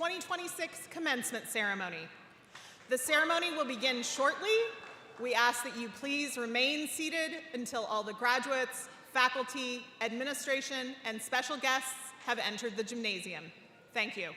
2026 commencement ceremony. The ceremony will begin shortly. We ask that you please remain seated until all the graduates, faculty, administration, and special guests have entered the gymnasium. Thank you.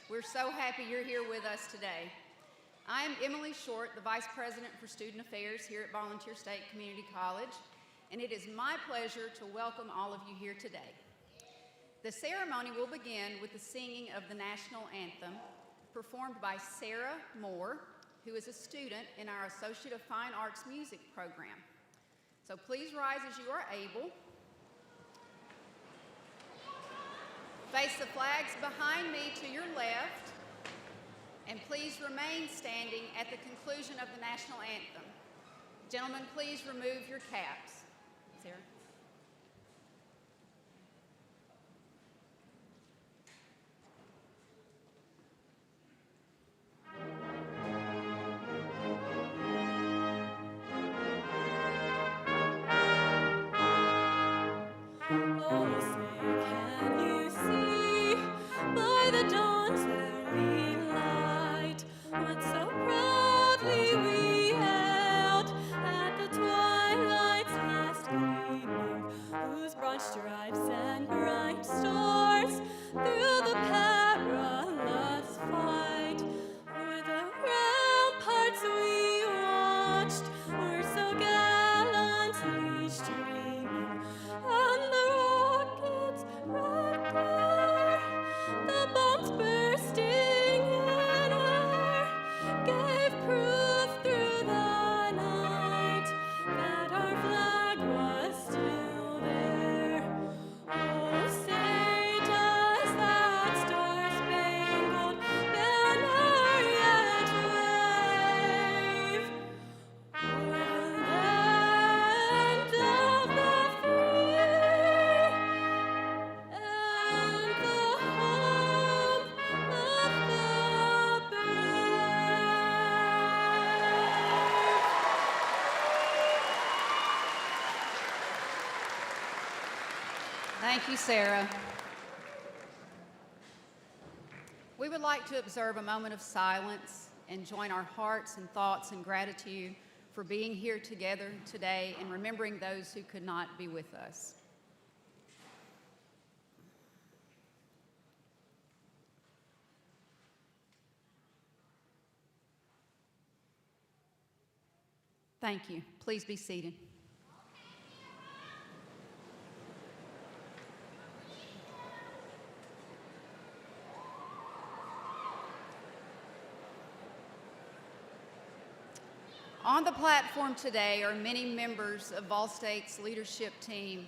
We're so happy you're here with us today. I'm Emily Short, the Vice President for Student Affairs here at Volunteer State Community College, and it is my pleasure to welcome all of you here today. The ceremony will begin with the singing of the national anthem, performed by Sarah Moore, who is a student in our Associate of Fine Arts Music program. So please rise as you are able. Face the flags behind me to your left, and please remain standing at the conclusion of the national anthem. Gentlemen, please remove your caps. Sarah? Stripes and bright stars through the perilous fight. O'er the ramparts we watched were so gallantly streaming, and the rockets' red glare, the bombs bursting in air, gave proof through the night that our flag was still there. Oh, say does that star-spangled banner yet wave o'er the land of the free and the home of the brave? Thank you, Sarah. We would like to observe a moment of silence and join our hearts and thoughts in gratitude for being here together today and remembering those who could not be with us. Thank you. Please be seated. On the platform today are many members of Vol State's leadership team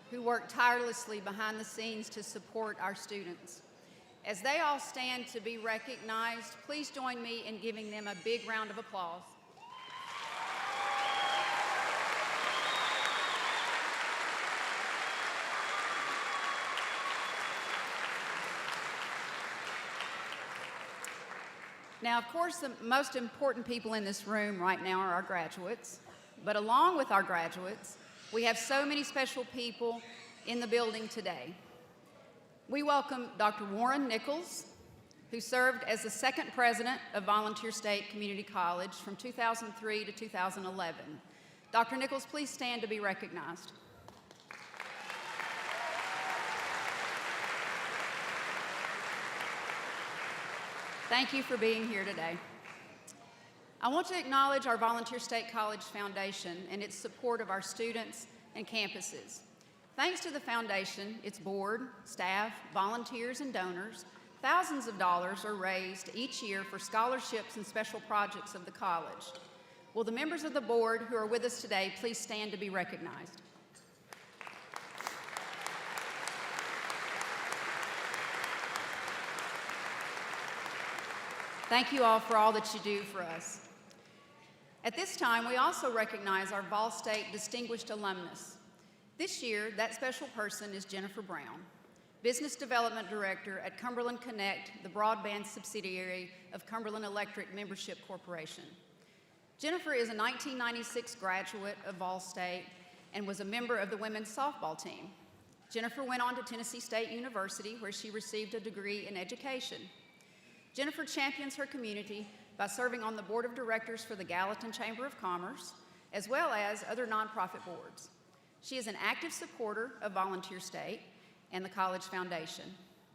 who work tirelessly behind the scenes to support our students. As they all stand to be recognized, please join me in giving them a big round of applause. Now, of course, the most important people in this room right now are our graduates, but along with our graduates, we have so many special people in the building today. We welcome Dr. Warren Nichols, who served as the second president of Volunteer State Community College from 2003 to 2011. Dr. Nichols, please stand to be recognized. Thank you for being here today. I want to acknowledge our Volunteer State College Foundation and its support of our students and campuses. Thanks to the foundation, its board, staff, volunteers, and donors, thousands of dollars are raised each year for scholarships and special projects of the college. Will the members of the board who are with us today please stand to be recognized? Thank you all for all that you do for us. At this time, we also recognize our Vol State Distinguished Alumnus. This year, that special person is Jennifer Brown, Business Development Director at Cumberland Connect, the broadband subsidiary of Cumberland Electric Membership Corporation. Jennifer is a 1996 graduate of Vol State and was a member of the women's softball team. Jennifer went on to Tennessee State University, where she received a degree in education. Jennifer champions her community by serving on the board of directors for the Gallatin Chamber of Commerce, as well as other nonprofit boards. She is an active supporter of Volunteer State and the College Foundation.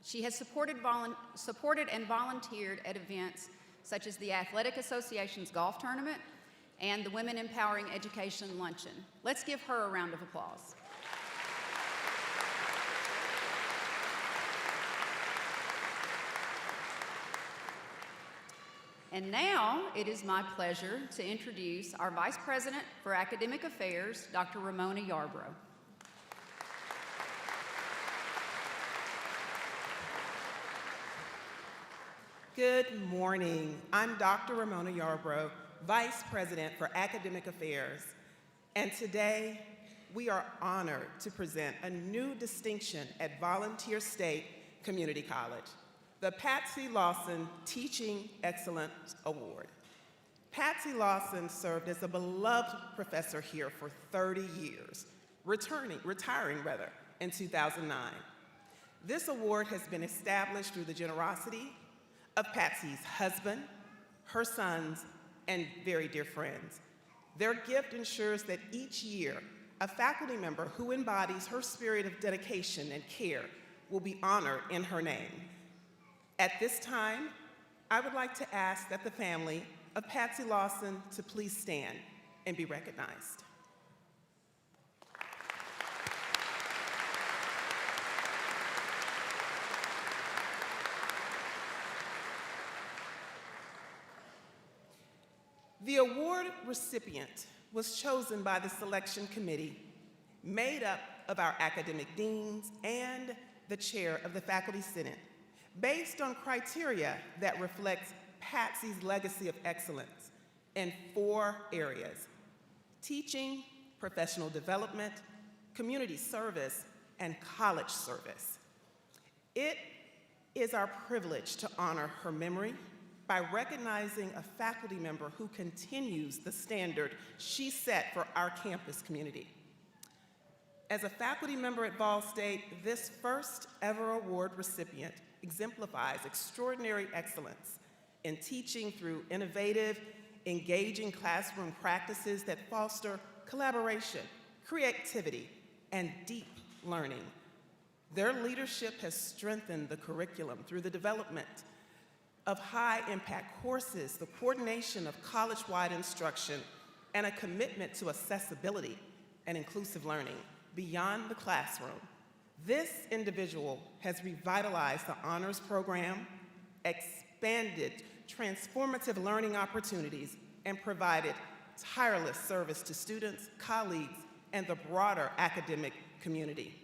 She has supported and volunteered at events such as the Athletic Association's golf tournament and the Women Empowering Education Luncheon. Let's give her a round of applause. And now it is my pleasure to introduce our Vice President for Academic Affairs, Dr. Ramona Yarbrough. Good morning. I'm Dr. Ramona Yarbrough, Vice President for Academic Affairs, and today we are honored to present a new distinction at Volunteer State Community College, the Patsy Lawson Teaching Excellence Award. Patsy Lawson served as a beloved professor here for 30 years, retiring in 2009. This award has been established through the generosity of Patsy's husband, her sons, and very dear friends. Their gift ensures that each year, a faculty member who embodies her spirit of dedication and care will be honored in her name. At this time, I would like to ask that the family of Patsy Lawson to please stand and be recognized. The award recipient was chosen by the selection committee, made up of our academic deans and the chair of the Faculty Senate, based on criteria that reflects Patsy's legacy of excellence in 4 areas: teaching, professional development, community service, and college service. It is our privilege to honor her memory by recognizing a faculty member who continues the standard she set for our campus community. As a faculty member at Vol State, this first ever award recipient exemplifies extraordinary excellence in teaching through innovative, engaging classroom practices that foster collaboration, creativity, and deep learning. Their leadership has strengthened the curriculum through the development of high-impact courses, the coordination of college-wide instruction, and a commitment to accessibility and inclusive learning beyond the classroom. This individual has revitalized the honors program, expanded transformative learning opportunities, and provided tireless service to students, colleagues, and the broader academic community.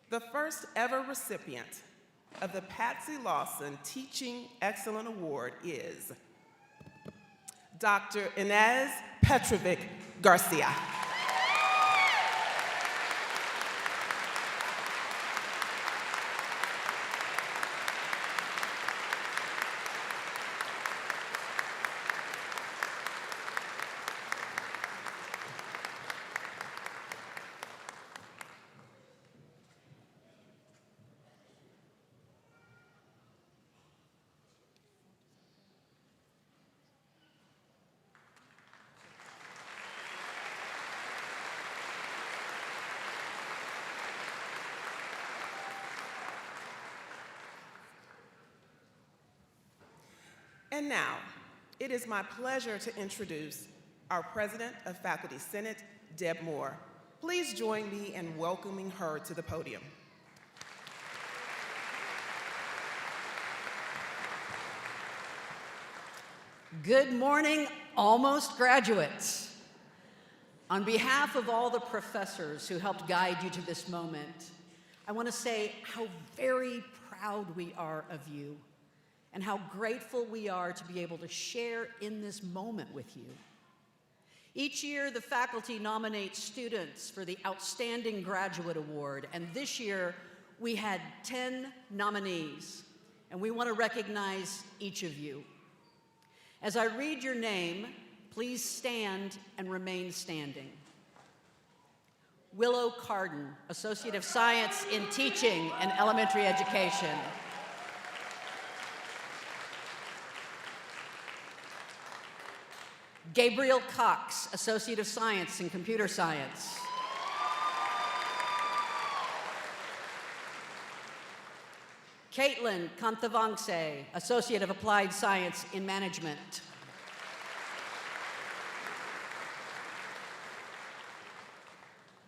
The first ever recipient of the Patsy Lawson Teaching Excellence Award is Dr. Inez Petrovic Garcia. And now, it is my pleasure to introduce our President of Faculty Senate, Deb Moore. Please join me in welcoming her to the podium. Good morning, almost graduates. On behalf of all the professors who helped guide you to this moment, I want to say how very proud we are of you and how grateful we are to be able to share in this moment with you. Each year, the faculty nominates students for the Outstanding Graduate Award, and this year we had 10 nominees, and we want to recognize each of you. As I read your name, please stand and remain standing. Willow Carden, Associate of Science in Teaching and Elementary Education. Gabriel Cox, Associate of Science in Computer Science. Caitlin Kanthavangse, Associate of Applied Science in Management.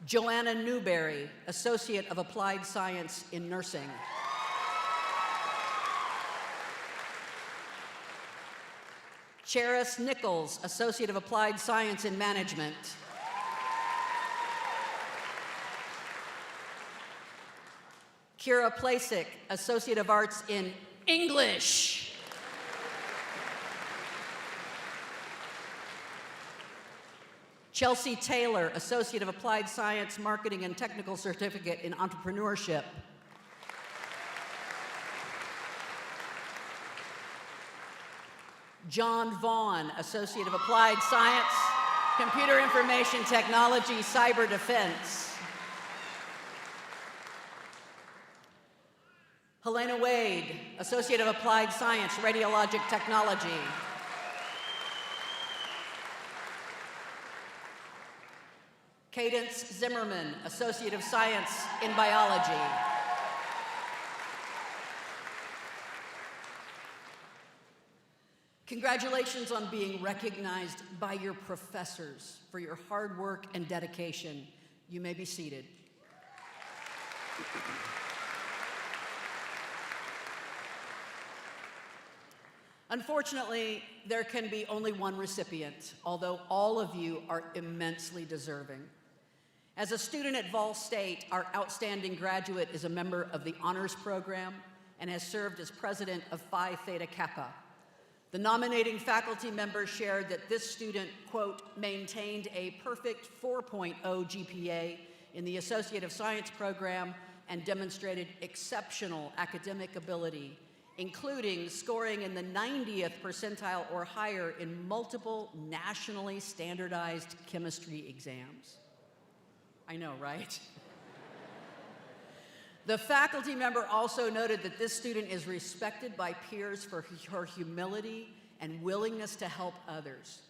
Joanna Newberry, Associate of Applied Science in Nursing. Charis Nichols, Associate of Applied Science in Management. Kira Plasik, Associate of Arts in English. Chelsea Taylor, Associate of Applied Science, Marketing and Technical Certificate in Entrepreneurship. John Vaughn, Associate of Applied Science, Computer Information Technology, Cyber Defense. Helena Wade, Associate of Applied Science, Radiologic Technology. Cadence Zimmerman, Associate of Science in Biology. Congratulations on being recognized by your professors for your hard work and dedication. You may be seated. Unfortunately, there can be only one recipient, although all of you are immensely deserving. As a student at Vol State, our outstanding graduate is a member of the honors program and has served as president of Phi Theta Kappa. The nominating faculty members shared that this student, quote, maintained a perfect 4.0 GPA in the Associate of Science program and demonstrated exceptional academic ability, including scoring in the 90th percentile or higher in multiple nationally standardized chemistry exams. I know, right? The faculty member also noted that this student is respected by peers for her humility and willingness to help others,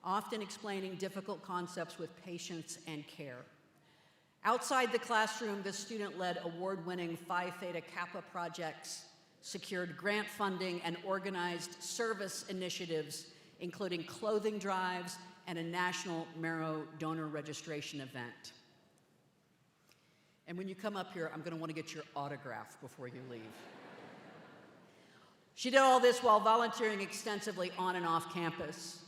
often explaining difficult concepts with patience and care. Outside the classroom, this student led award-winning Phi Theta Kappa projects, secured grant funding, and organized service initiatives, including clothing drives and a national marrow donor registration event. And when you come up here, I'm going to want to get your autograph before you leave. She did all this while volunteering extensively on and off campus.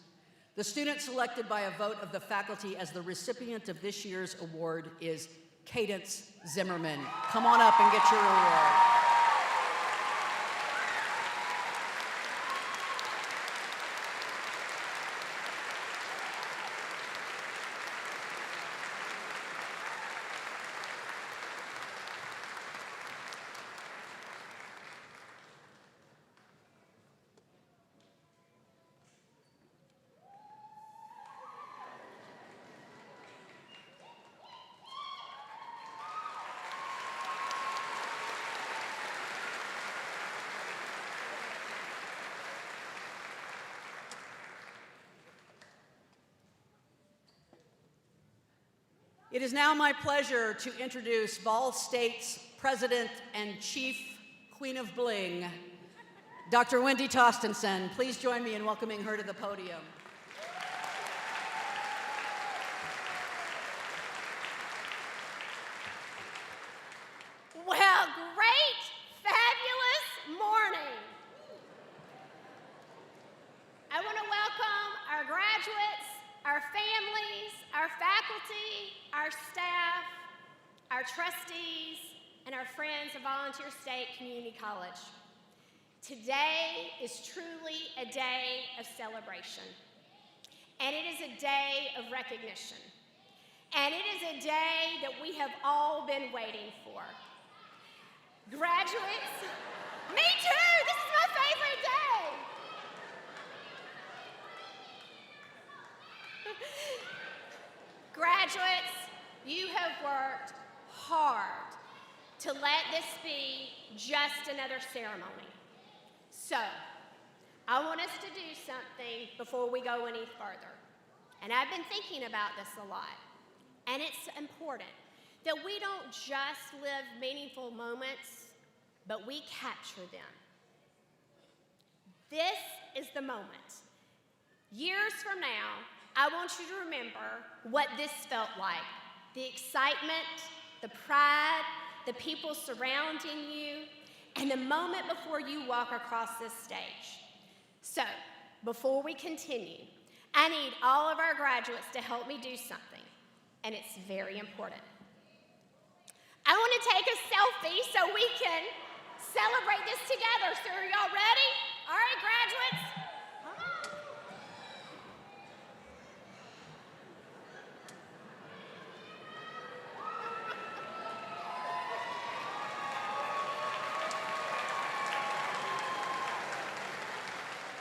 The student selected by a vote of the faculty as the recipient of this year's award is Cadence Zimmerman. Come on up and get your award. It is now my pleasure to introduce Vol State's President and Chief Queen of Bling, Dr. Wendy Tostenson, please join me in welcoming her to the podium. Well, great, fabulous morning. I want to welcome our graduates, our families, our faculty, our staff, our trustees, and our friends of Volunteer State Community College. Today is truly a day of celebration, and it is a day of recognition, and it is a day that we have all been waiting for. Graduates, me too, this is my favorite day. Graduates, you have worked hard to let this be just another ceremony. So, I want us to do something before we go any further. And I've been thinking about this a lot. And it's important that we don't just live meaningful moments, but we capture them. This is the moment. Years from now, I want you to remember what this felt like. The excitement, the pride, the people surrounding you, and the moment before you walk across this stage. So, before we continue, I need all of our graduates to help me do something, and it's very important. I want to take a selfie so we can celebrate this together. So are y'all ready? All right, graduates. Come on.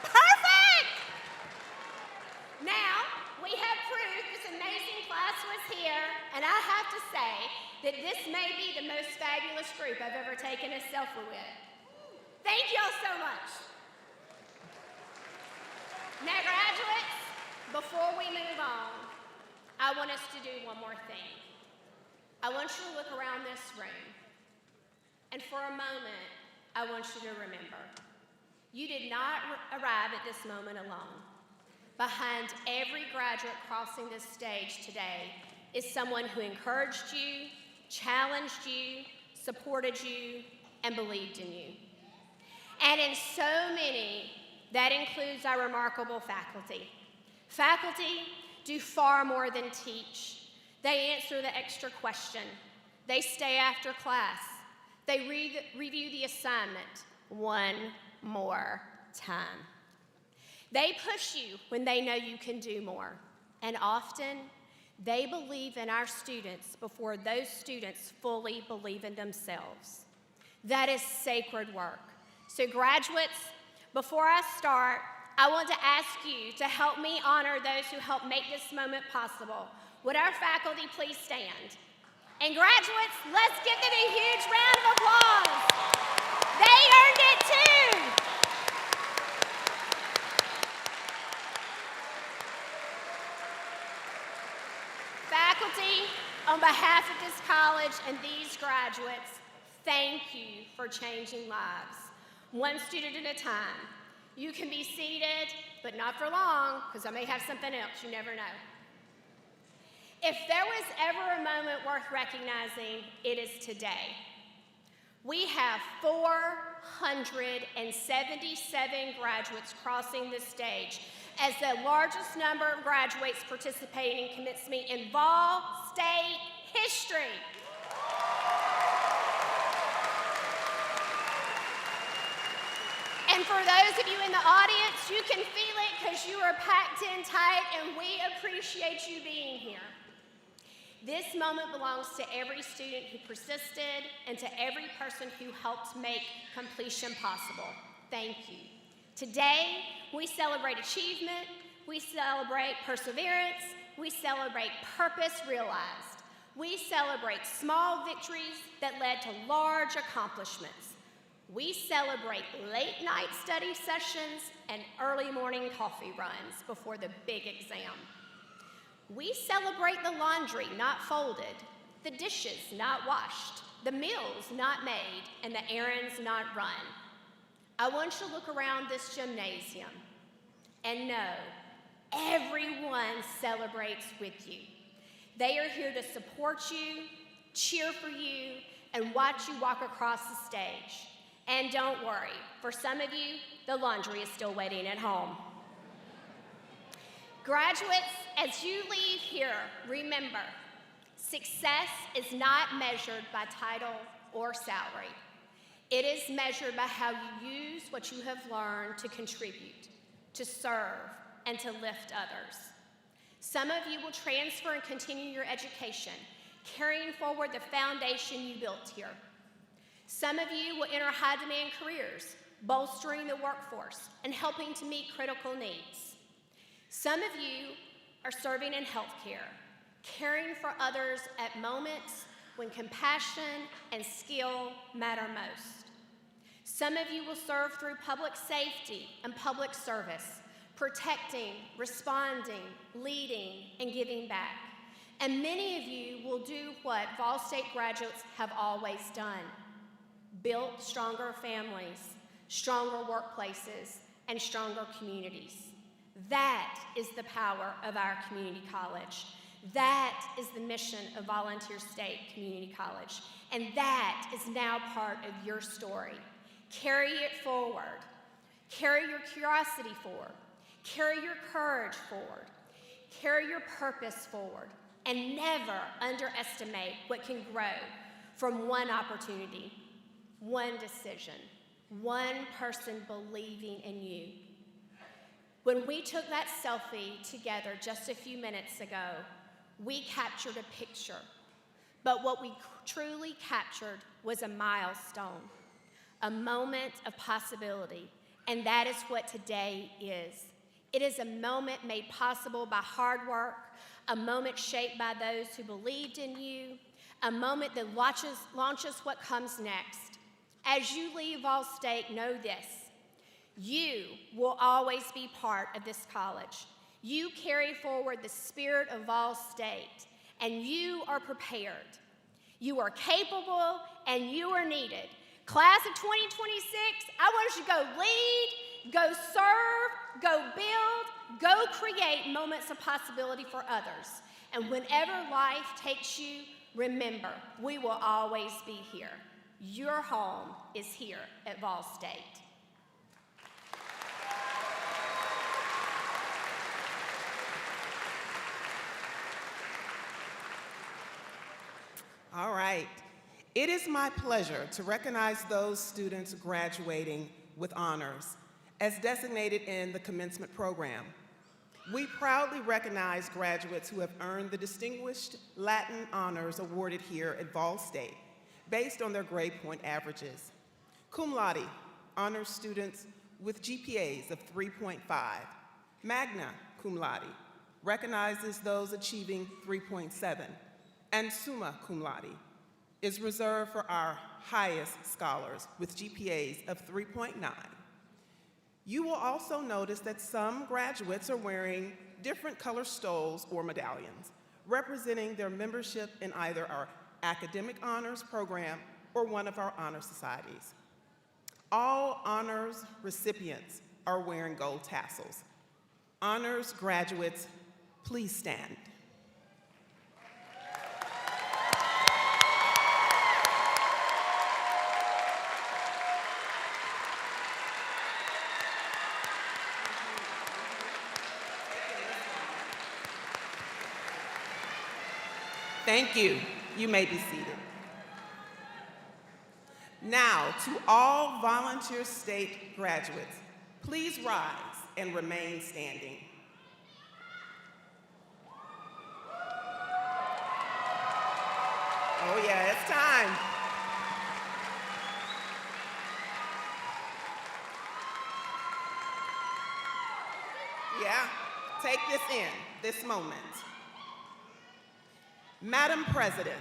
Perfect! Now, we have proof this amazing class was here, and I have to say that this may be the most fabulous group I've ever taken a selfie with. Thank y'all so much. Now, graduates, before we move on, I want us to do one more thing. I want you to look around this room, and for a moment, I want you to remember, you did not arrive at this moment alone. Behind every graduate crossing this stage today is someone who encouraged you, challenged you, supported you, and believed in you. And in so many, that includes our remarkable faculty. Faculty do far more than teach. They answer the extra question. They stay after class. They review the assignment one more time. They push you when they know you can do more. And often, they believe in our students before those students fully believe in themselves. That is sacred work. So graduates, before I start, I want to ask you to help me honor those who helped make this moment possible. Would our faculty please stand? And graduates, let's give them a huge round of applause. They earned it too. Faculty, on behalf of this college and these graduates, thank you for changing lives, one student at a time. You can be seated, but not for long, because I may have something else, you never know. If there was ever a moment worth recognizing, it is today. We have 477 graduates crossing the stage as the largest number of graduates participating in commencement in Vol State history. And for those of you in the audience, you can feel it because you are packed in tight, and we appreciate you being here. This moment belongs to every student who persisted and to every person who helped make completion possible. Thank you. Today, we celebrate achievement, we celebrate perseverance, we celebrate purpose realized. We celebrate small victories that led to large accomplishments. We celebrate late night study sessions and early morning coffee runs before the big exam. We celebrate the laundry not folded, the dishes not washed, the meals not made, and the errands not run. I want you to look around this gymnasium and know everyone celebrates with you. They are here to support you, cheer for you, and watch you walk across the stage. And don't worry, for some of you, the laundry is still waiting at home. Graduates, as you leave here, remember, success is not measured by title or salary. It is measured by how you use what you have learned to contribute, to serve, and to lift others. Some of you will transfer and continue your education, carrying forward the foundation you built here. Some of you will enter high-demand careers, bolstering the workforce and helping to meet critical needs. Some of you are serving in healthcare, caring for others at moments when compassion and skill matter most. Some of you will serve through public safety and public service, protecting, responding, leading, and giving back. And many of you will do what Vol State graduates have always done: build stronger families, stronger workplaces, and stronger communities. That is the power of our community college. That is the mission of Volunteer State Community College. And that is now part of your story. Carry it forward. Carry your curiosity forward. Carry your courage forward. Carry your purpose forward. And never underestimate what can grow from one opportunity, one decision, one person believing in you. When we took that selfie together just a few minutes ago, we captured a picture. But what we truly captured was a milestone, a moment of possibility, and that is what today is. It is a moment made possible by hard work, a moment shaped by those who believed in you, a moment that launches what comes next. As you leave Vol State, know this: you will always be part of this college. You carry forward the spirit of Vol State, and you are prepared. You are capable, and you are needed. Class of 2026, I want you to go lead, go serve, go build, go create moments of possibility for others. And whenever life takes you, remember, we will always be here. Your home is here at Vol State. All right. It is my pleasure to recognize those students graduating with honors, as designated in the commencement program. We proudly recognize graduates who have earned the Distinguished Latin Honors awarded here at Vol State, based on their grade point averages. Cum laude honors students with GPAs of 3.5. Magna cum laude recognizes those achieving 3.7. And summa cum laude is reserved for our highest scholars with GPAs of 3.9. You will also notice that some graduates are wearing different color stoles or medallions, representing their membership in either our academic honors program or one of our honor societies. All honors recipients are wearing gold tassels. Honors graduates, please stand. Thank you. You may be seated. Now, to all Volunteer State graduates, please rise and remain standing. Oh yeah, it's time. Yeah, take this in, this moment. Madam President,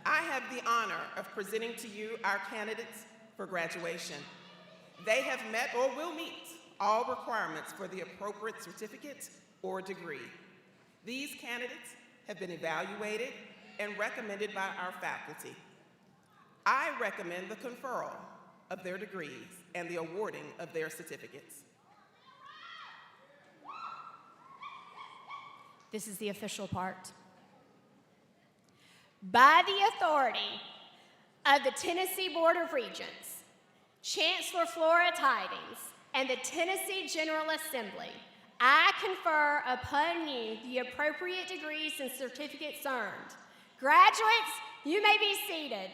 I have the honor of presenting to you our candidates for graduation. They have met or will meet all requirements for the appropriate certificate or degree. These candidates have been evaluated and recommended by our faculty. I recommend the conferral of their degrees and the awarding of their certificates. This is the official part. By the authority of the Tennessee Board of Regents, Chancellor Flora Tidings, and the Tennessee General Assembly, I confer upon you the appropriate degrees and certificates earned. Graduates, you may be seated.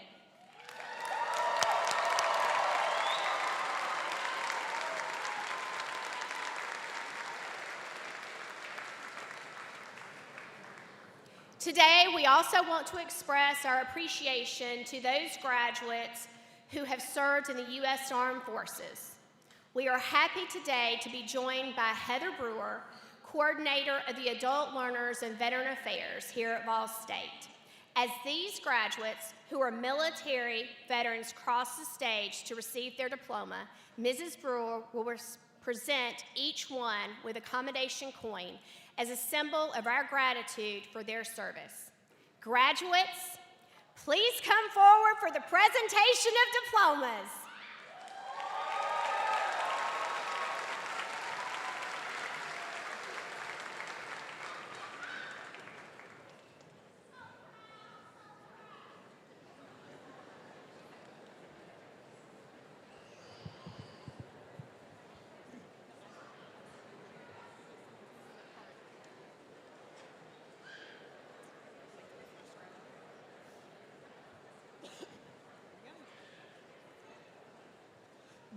Today, we also want to express our appreciation to those graduates who have served in the U.S. Armed Forces. We are happy today to be joined by Heather Brewer, coordinator of the Adult Learners and Veteran Affairs here at Vol State. As these graduates who are military veterans cross the stage to receive their diploma, Mrs. Brewer will present each one with a commendation coin as a symbol of our gratitude for their service. Graduates, please come forward for the presentation of diplomas.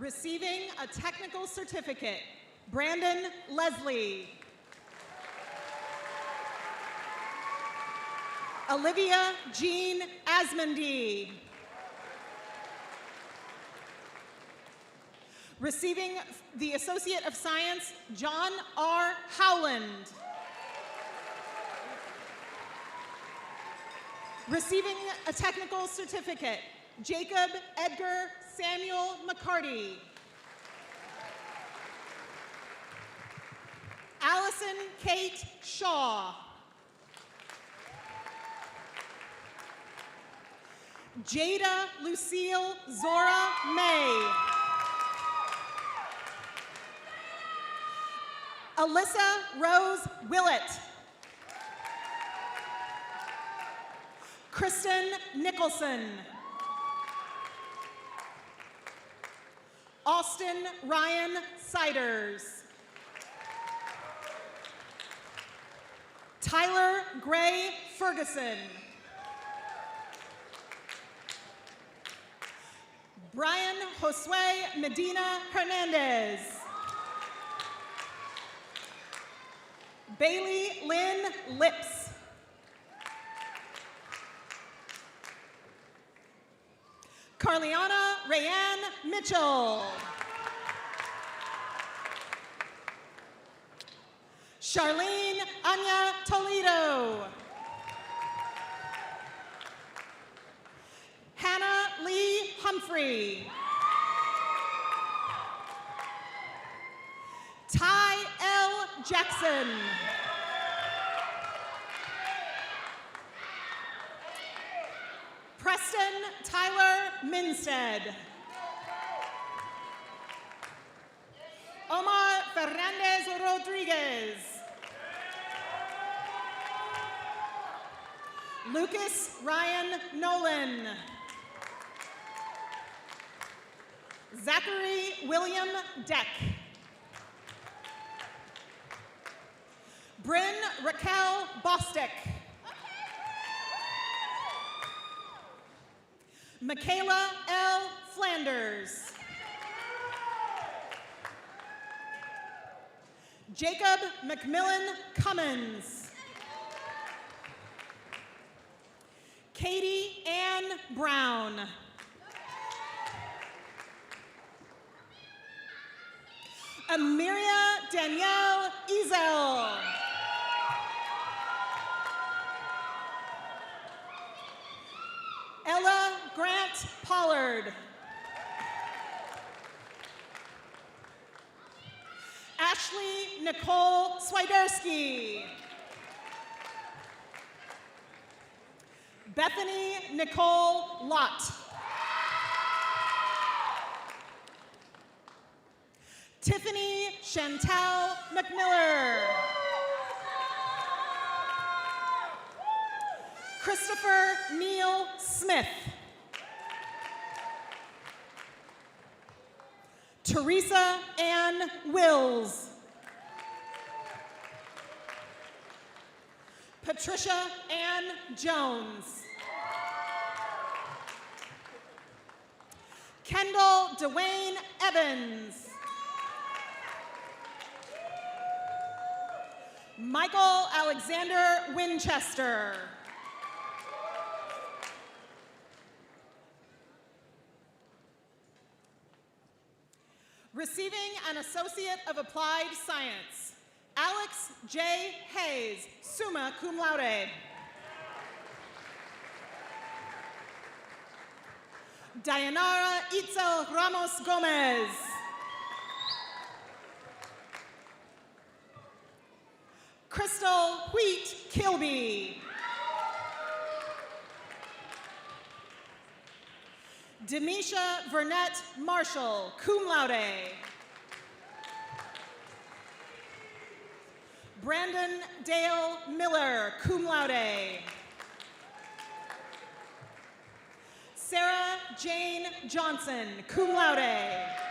Receiving a technical certificate, Brandon Leslie. Olivia Jean Asmondy. Receiving the Associate of Science, John R. Howland. Receiving a technical certificate, Jacob Edgar Samuel McCarty. Allison Kate Shaw. Jada Lucille Zora May. Alyssa Rose Willett. Kristen Nicholson. Austin Ryan Siders. Tyler Gray Ferguson. Brian Josue Medina Hernandez. Bailey Lynn Lips. Carliana Rayanne Mitchell. Charlene Anya Toledo. Hannah Lee Humphrey. Ty L. Jackson. Preston Tyler Minstead. Omar Fernandez Rodriguez. Lucas Ryan Nolan. Zachary William Deck. Bryn Raquel Bostick. Michaela L. Flanders. Jacob McMillan Cummins. Katie Ann Brown. Amiria Danielle Ezel. Ella Grant Pollard. Ashley Nicole Swiderski. Bethany Nicole Lott. Chantal McMiller. Christopher Neil Smith. Teresa Ann Wills. Patricia Ann Jones. Kendall Dwayne Evans. Michael Alexander Winchester. Receiving an Associate of Applied Science, Alex J. Hayes, summa cum laude. Dayanara Itzel Ramos Gomez. Crystal Wheat Kilby. Demisha Vernette Marshall, cum laude. Brandon Dale Miller, cum laude. Sarah Jane Johnson, cum laude.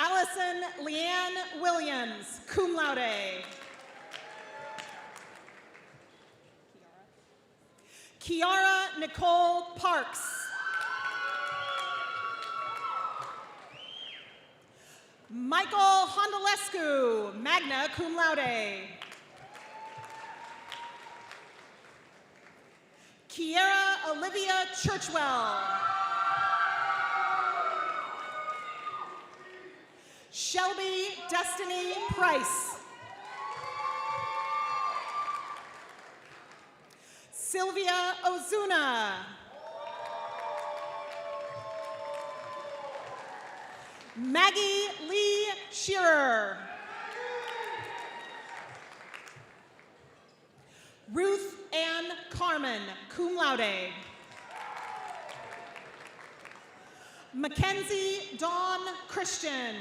Allison Leanne Williams, cum laude. Kiara Nicole Parks. Michael Hondolescu, magna cum laude. Kiera Olivia Churchwell. Shelby Destiny Price. Sylvia Ozuna. Maggie Lee Shearer. Ruth Ann Carmen, cum laude. Mackenzie Dawn Christian.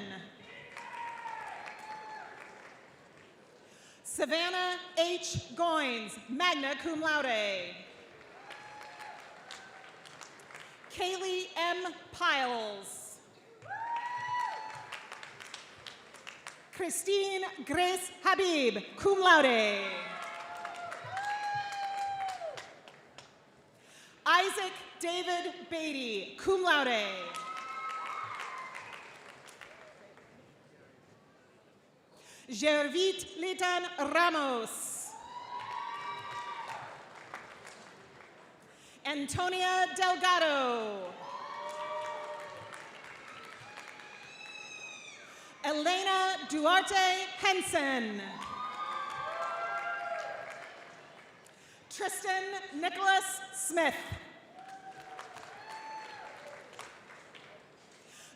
Savannah H. Goins, magna cum laude. Kaylee M. Piles. Christine Grace Habib, cum laude. Isaac David Beatty, cum laude. Gervit Litan Ramos. Antonia Delgado. Elena Duarte Henson. Tristan Nicholas Smith.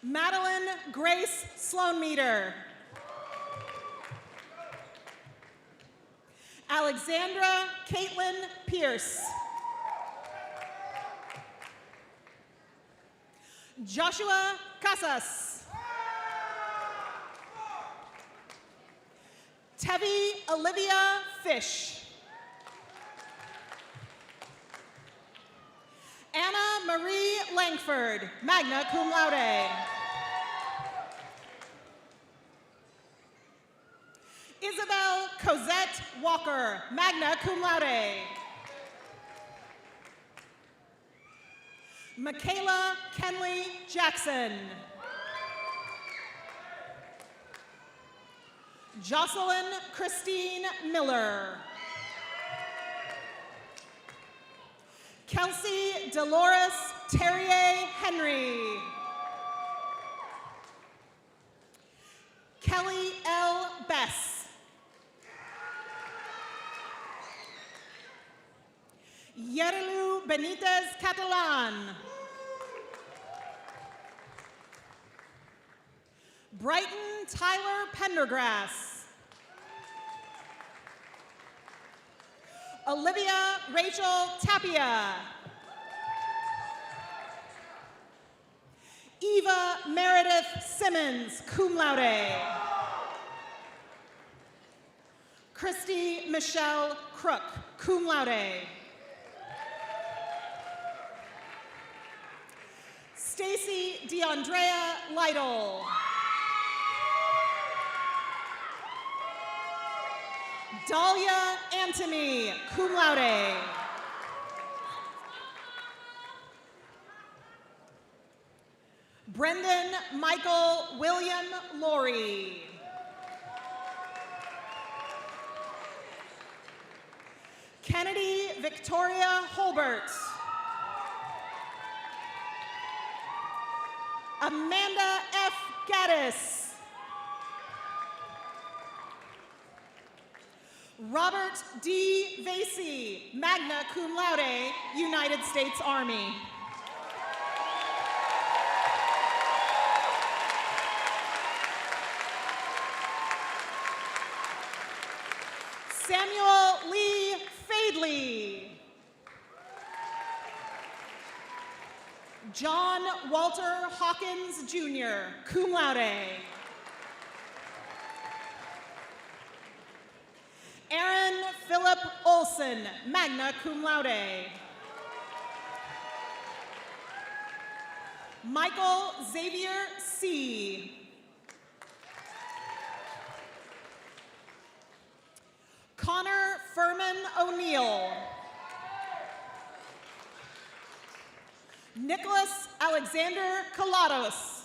Madeline Grace Sloanmeter. Alexandra Caitlin Pierce. Joshua Casas. Tevi Olivia Fish. Anna Marie Langford, magna cum laude. Isabel Cosette Walker, magna cum laude. Michaela Kenley Jackson. Jocelyn Christine Miller. Kelsey Dolores Terrier Henry. Kelly L. Bess. Yerelu Benitez Catalan. Brighton Tyler Pendergrass. Olivia Rachel Tapia. Eva Meredith Simmons, cum laude. Christy Michelle Crook, cum laude. Stacy DeAndrea Lytle. Dahlia Antony, cum laude. Brendan Michael William Laurie. Kennedy Victoria Holbert. Amanda F. Gaddis. Robert D. Vasey, magna cum laude, United States Army. Samuel Lee Fadley. John Walter Hawkins Jr., cum laude. Aaron Philip Olson, magna cum laude. Michael Xavier C. Connor Furman O'Neill. Nicholas Alexander Colados.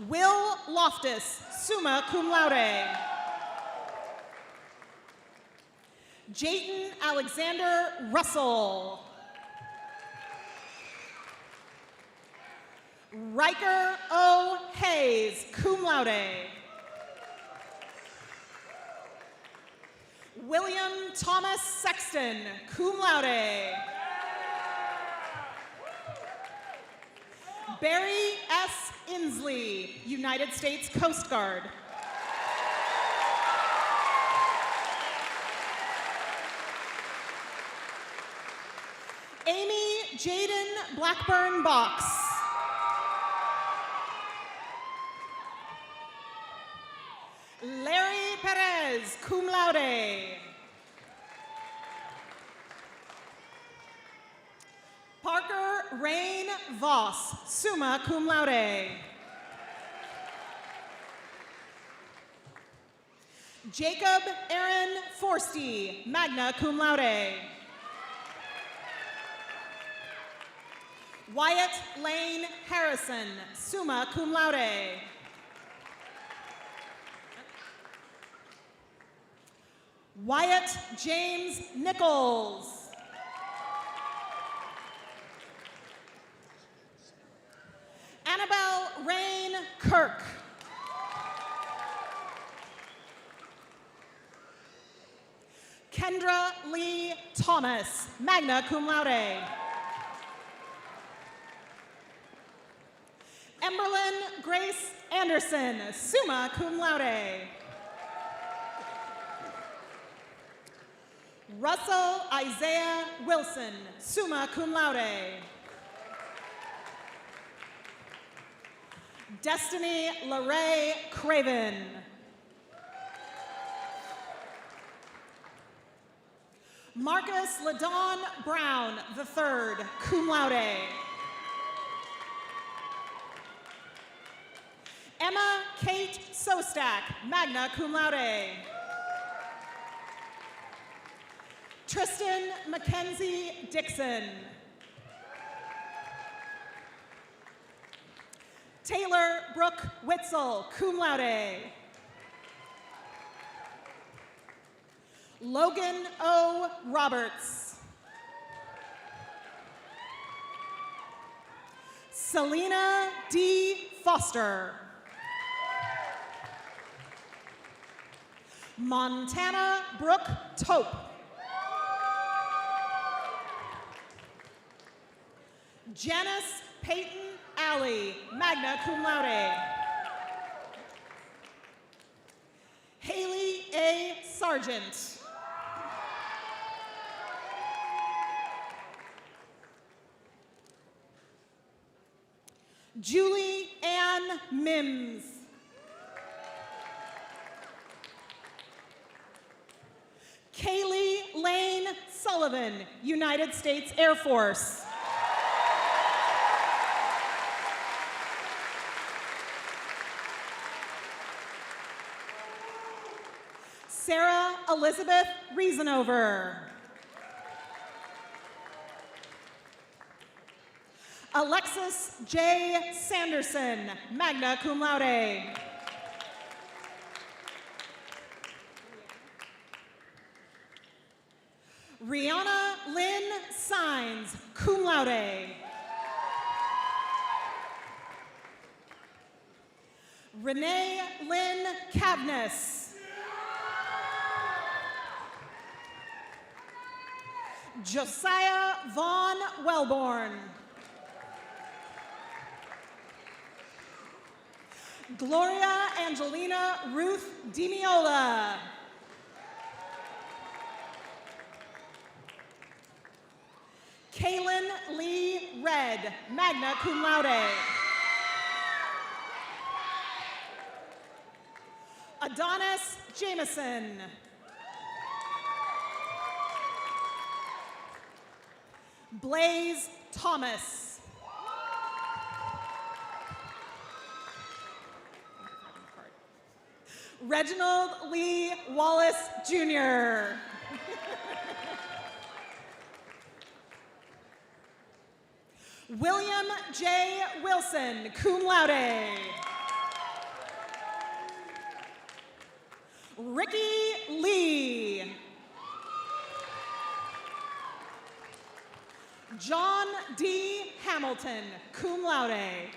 Will Loftus, summa cum laude. Jayton Alexander Russell. Riker O. Hayes, cum laude. William Thomas Sexton, cum laude. Barry S. Inslee, United States Coast Guard. Amy Jaden Blackburn Box. Larry Perez, cum laude. Parker Rain Voss, summa cum laude. Jacob Aaron Forsty, magna cum laude. Wyatt Lane Harrison, summa cum laude. Wyatt James Nichols. Annabelle Rain Kirk. Kendra Lee Thomas, magna cum laude. Emberlyn Grace Anderson, summa cum laude. Russell Isaiah Wilson, summa cum laude. Destiny LaRae Craven. Marcus LaDon Brown III, cum laude. Emma Kate Sostak, magna cum laude. Tristan Mackenzie Dixon. Taylor Brooke Witzel, cum laude. Logan O. Roberts. Selena D. Foster. Montana Brooke Tope. Janice Peyton Alley, magna cum laude. Haley A. Sargent. Julie Ann Mims. Kaylee Lane Sullivan, United States Air Force. Sarah Elizabeth Riesenover. Alexis J. Sanderson, magna cum laude. Rihanna Lynn Sines, cum laude. Renee Lynn Cavness. Josiah Vaughn Wellborn. Gloria Angelina Ruth DiMiola. Kaylin Lee Red, magna cum laude. Adonis Jameson. Blaze Thomas. Reginald Lee Wallace Jr. William J. Wilson, cum laude. Ricky Lee. John D. Hamilton, cum laude.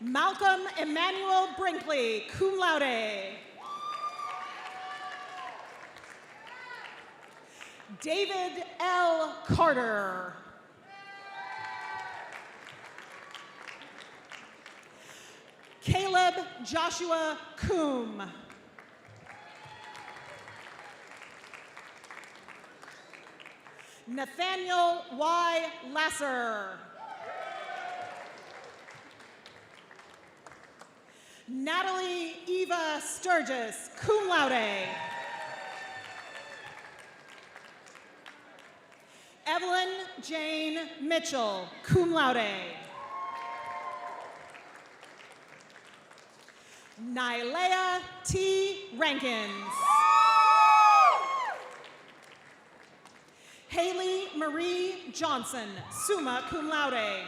Malcolm Emmanuel Brinkley, cum laude. David L. Carter. Caleb Joshua Coombe. Nathaniel Y. Lasser. Natalie Eva Sturgis, cum laude. Evelyn Jane Mitchell, cum laude. Nylea T. Rankins. Haley Marie Johnson, summa cum laude.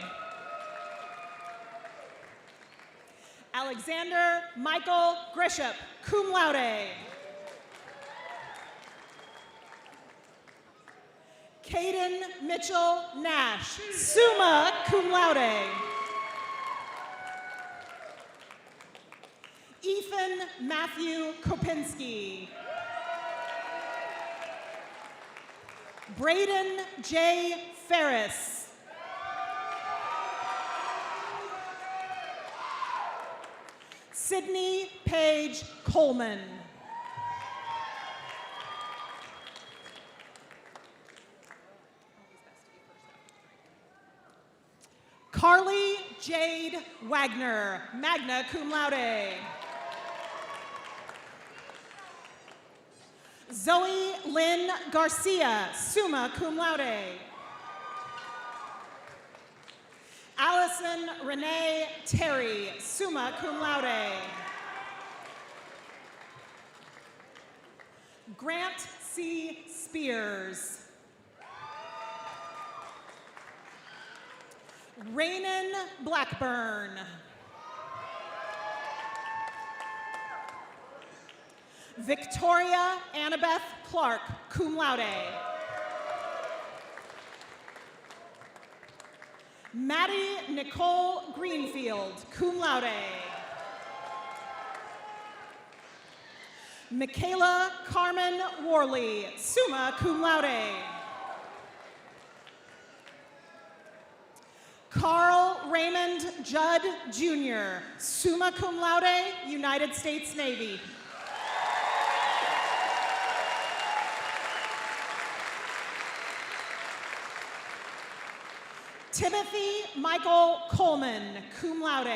Alexander Michael Grisham, cum laude. Caden Mitchell Nash, summa cum laude. Ethan Matthew Kopinski. Braden J. Ferris. Sydney Paige Coleman. Carly Jade Wagner, magna cum laude. Zoe Lynn Garcia, summa cum laude. Allison Renee Terry, summa cum laude. Grant C. Spears. Raynon Blackburn. Victoria Annabeth Clark, cum laude. Maddie Nicole Greenfield, cum laude. Michaela Carmen Worley, summa cum laude. Carl Raymond Judd Jr., summa cum laude, United States Navy. Timothy Michael Coleman, cum laude.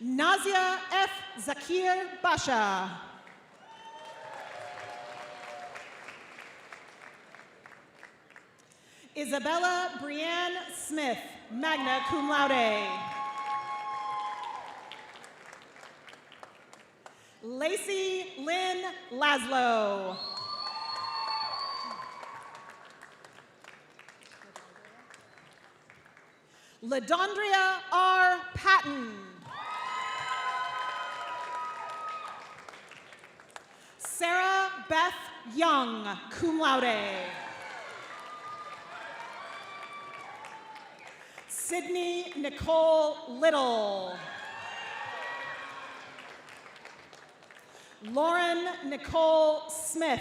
Nazia F. Zakir Basha. Isabella Brianne Smith, magna cum laude. Lacey Lynn Laszlo. LaDondria R. Patton. Sarah Beth Young, cum laude. Sydney Nicole Little. Lauren Nicole Smith.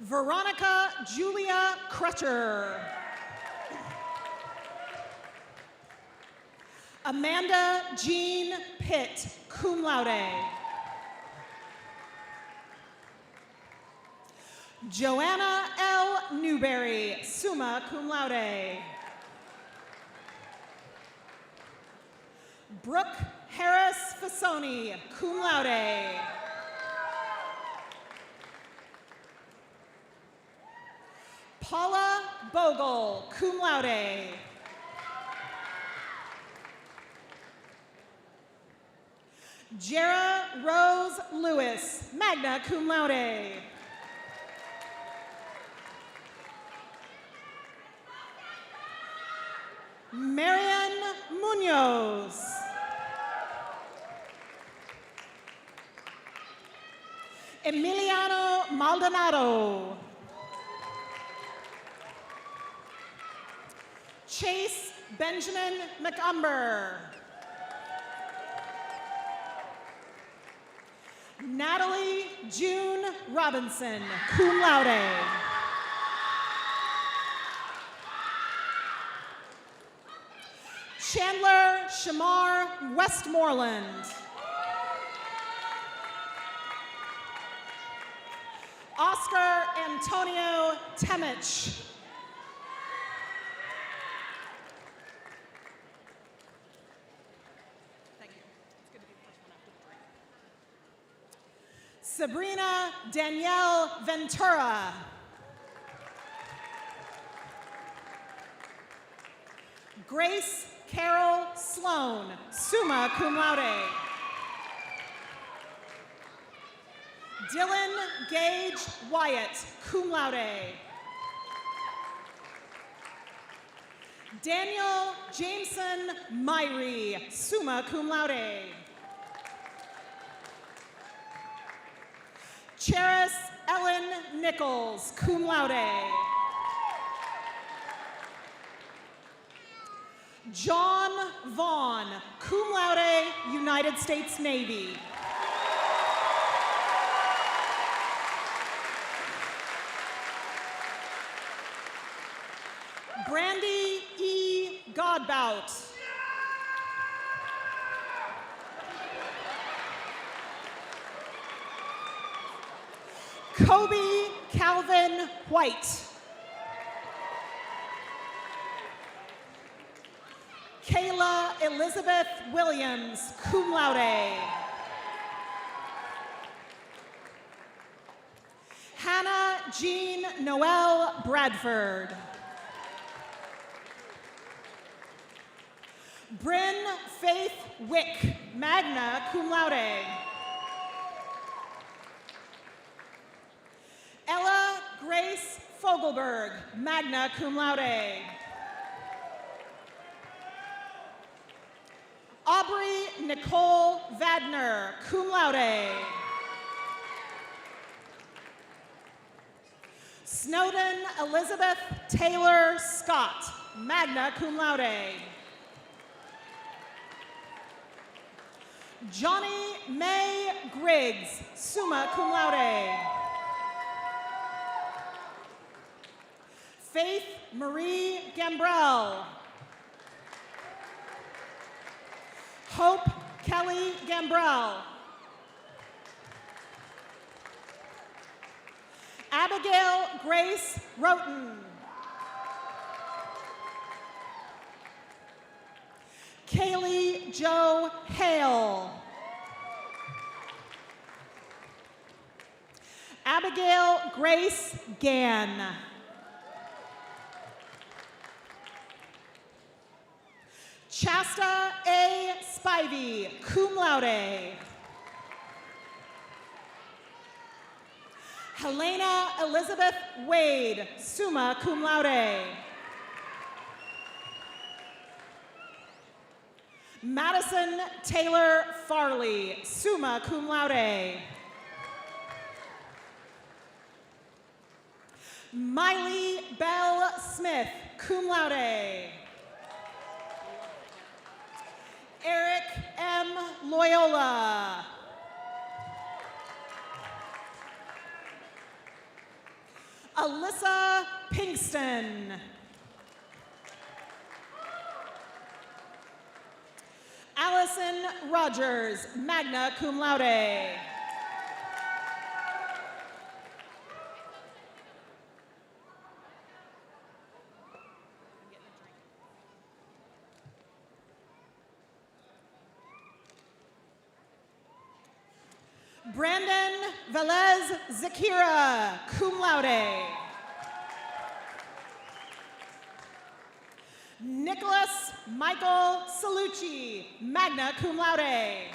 Veronica Julia Crutcher. Amanda Jean Pitt, cum laude. Joanna L. Newberry, summa cum laude. Brooke Harris Fasoni, cum laude. Paula Bogle, cum laude. Jera Rose Lewis, magna cum laude. Marian Munoz. Emiliano Maldonado. Chase Benjamin McUmber. Natalie June Robinson, cum laude. Chandler Shamar Westmoreland. Oscar Antonio Temich. Thank you. It's good to be the first one after the break. Sabrina Danielle Ventura. Grace Carol Sloan, summa cum laude. Dylan Gage Wyatt, cum laude. Daniel Jameson Myrie, summa cum laude. Cheris Ellen Nichols, cum laude. John Vaughn, cum laude, United States Navy. Brandy E. Godbout. Kobe Calvin White. Kayla Elizabeth Williams, cum laude. Hannah Jean Noel Bradford. Bryn Faith Wick, magna cum laude. Ella Grace Fogelberg, magna cum laude. Aubrey Nicole Vadner, cum laude. Snowden Elizabeth Taylor Scott, magna cum laude. Johnny May Griggs, summa cum laude. Faith Marie Gambrell. Hope Kelly Gambrell. Abigail Grace Roten. Kaylee Jo Hale. Abigail Grace Gann. Chasta A. Spivey, cum laude. Helena Elizabeth Wade, summa cum laude. Madison Taylor Farley, summa cum laude. Miley Bell Smith, cum laude. Eric M. Loyola. Alyssa Pinkston. Allison Rogers, magna cum laude. Brandon Velez Zakira, cum laude. Nicholas Michael Salucci, magna cum laude.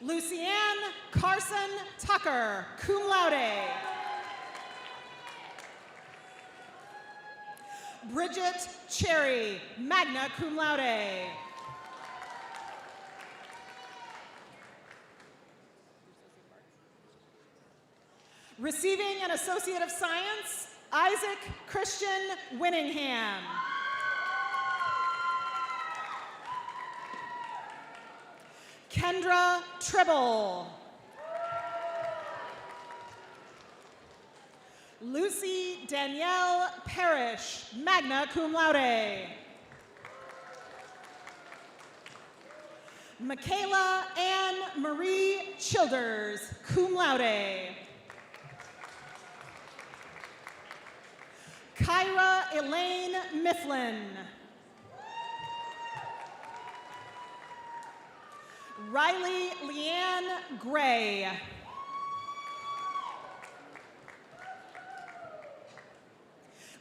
Lucianne Carson Tucker, cum laude. Bridget Cherry, magna cum laude. Receiving an Associate of Science, Isaac Christian Winningham. Kendra Tribble. Lucy Danielle Parrish, magna cum laude. Michaela Ann Marie Childers, cum laude. Kyra Elaine Mifflin. Riley Leanne Gray.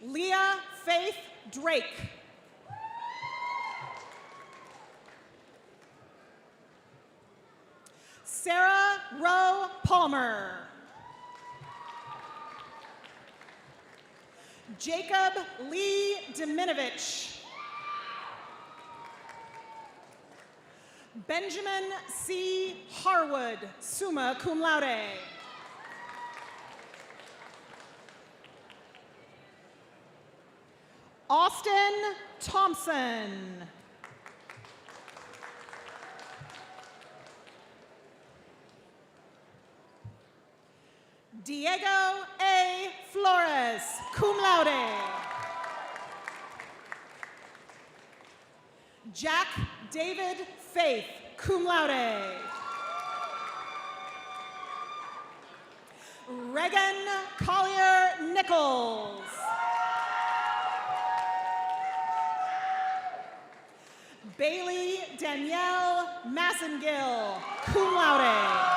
Leah Faith Drake. Sarah Rowe Palmer. Jacob Lee Deminovich. Benjamin C. Harwood, summa cum laude. Austin Thompson. Diego A. Flores, cum laude. Jack David Faith, cum laude. Regan Collier Nichols. Bailey Danielle Massengill, cum laude.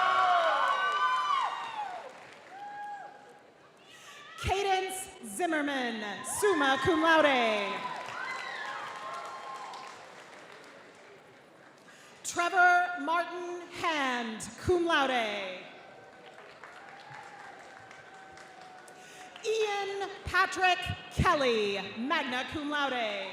Cadence Zimmerman, summa cum laude. Trevor Martin Hand, cum laude. Ian Patrick Kelly, magna cum laude.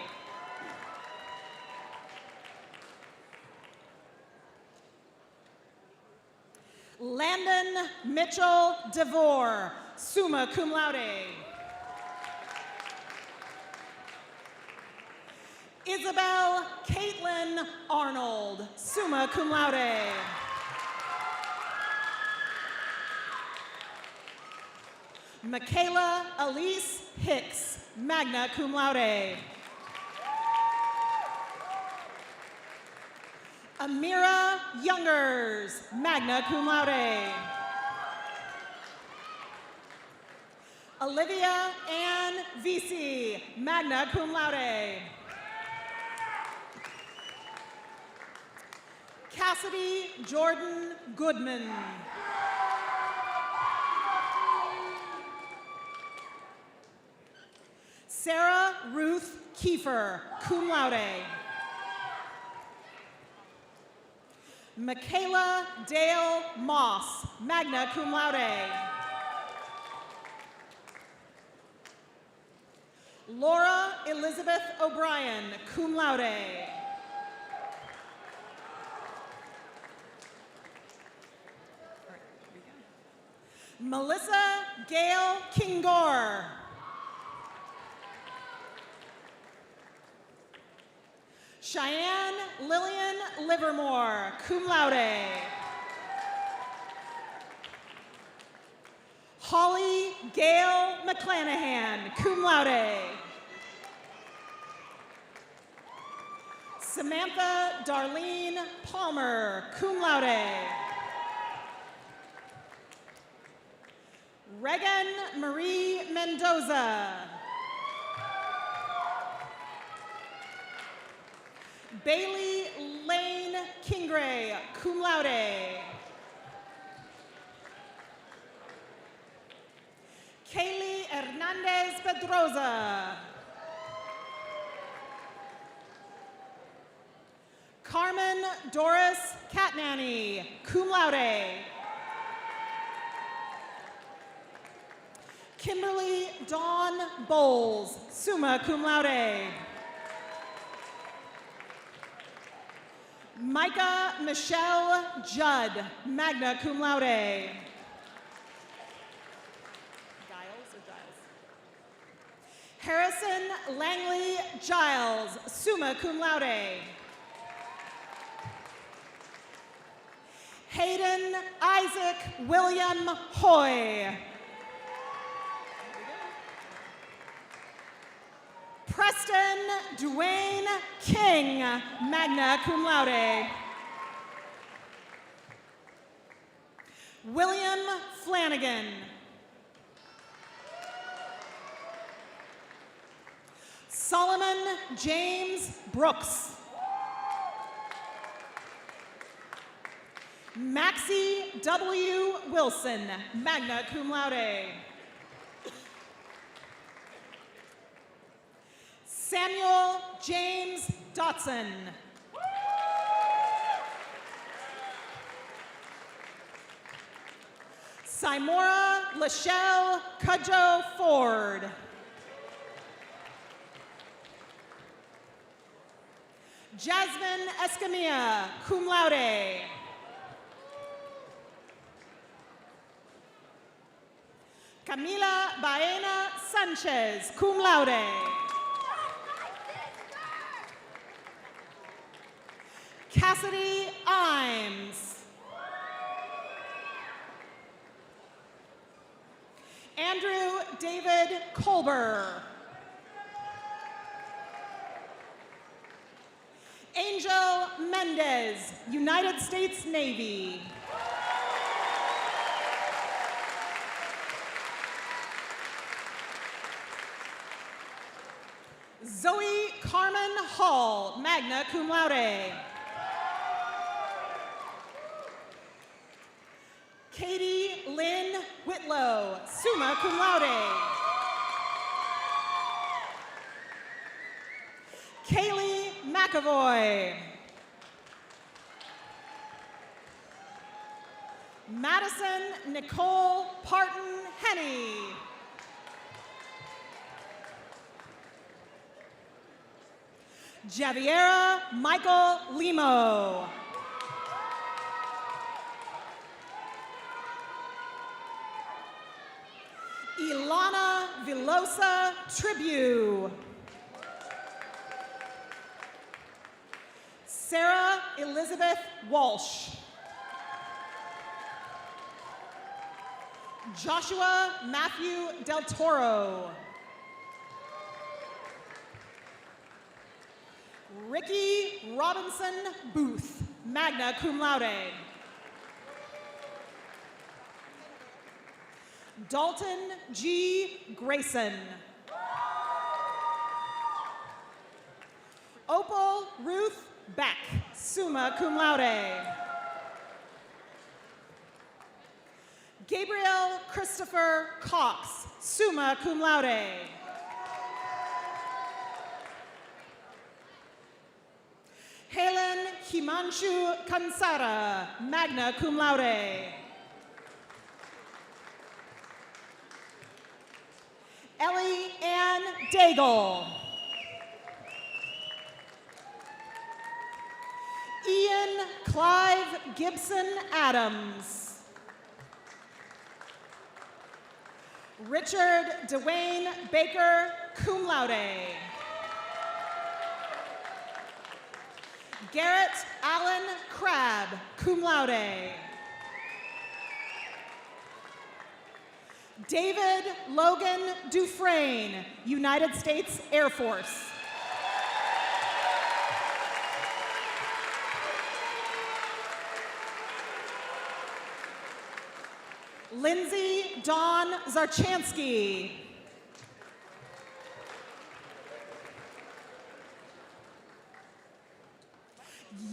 Landon Mitchell DeVore, summa cum laude. Isabel Caitlin Arnold, summa cum laude. Michaela Elise Hicks, magna cum laude. Amira Youngers, magna cum laude. Olivia Ann Vesey, magna cum laude. Cassidy Jordan Goodman. Sarah Ruth Kiefer, cum laude. Michaela Dale Moss, magna cum laude. Laura Elizabeth O'Brien, cum laude. Melissa Gail Kingor. Cheyenne Lillian Livermore, cum laude. Holly Gail McClanahan, cum laude. Samantha Darlene Palmer, cum laude. Regan Marie Mendoza. Bailey Lane Kingray, cum laude. Kaylee Hernandez Pedroza. Carmen Doris Catnanny, cum laude. Kimberly Dawn Bowles, summa cum laude. Micah Michelle Judd, magna cum laude. Giles or Giles? Harrison Langley Giles, summa cum laude. Hayden Isaac William Hoy. Preston Dwayne King, magna cum laude. William Flanagan. Solomon James Brooks. Maxie W. Wilson, magna cum laude. Samuel James Dotson. Simora Lachelle Cudjoe Ford. Jasmine Escamilla, cum laude. Camila Baena Sanchez, cum laude. Cassidy Imes. Andrew David Colber. Angel Mendez, United States Navy. Zoe Carmen Hall, magna cum laude. Katie Lynn Whitlow, summa cum laude. Kaylee McAvoy. Madison Nicole Parton Henney. Javiera Michael Limo. Ilana Villosa Tribu. Sarah Elizabeth Walsh. Joshua Matthew Del Toro. Ricky Robinson Booth. magna cum laude. Dalton G. Grayson. Opal Ruth Beck, summa cum laude. Gabriel Christopher Cox, summa cum laude. Helen Himanshu Kansara, magna cum laude. Ellie Ann Daigle. Ian Clive Gibson Adams. Richard Dwayne Baker, cum laude. Garrett Allen Crabb, cum laude. David Logan Dufresne, United States Air Force. Lindsay Dawn Zarchansky.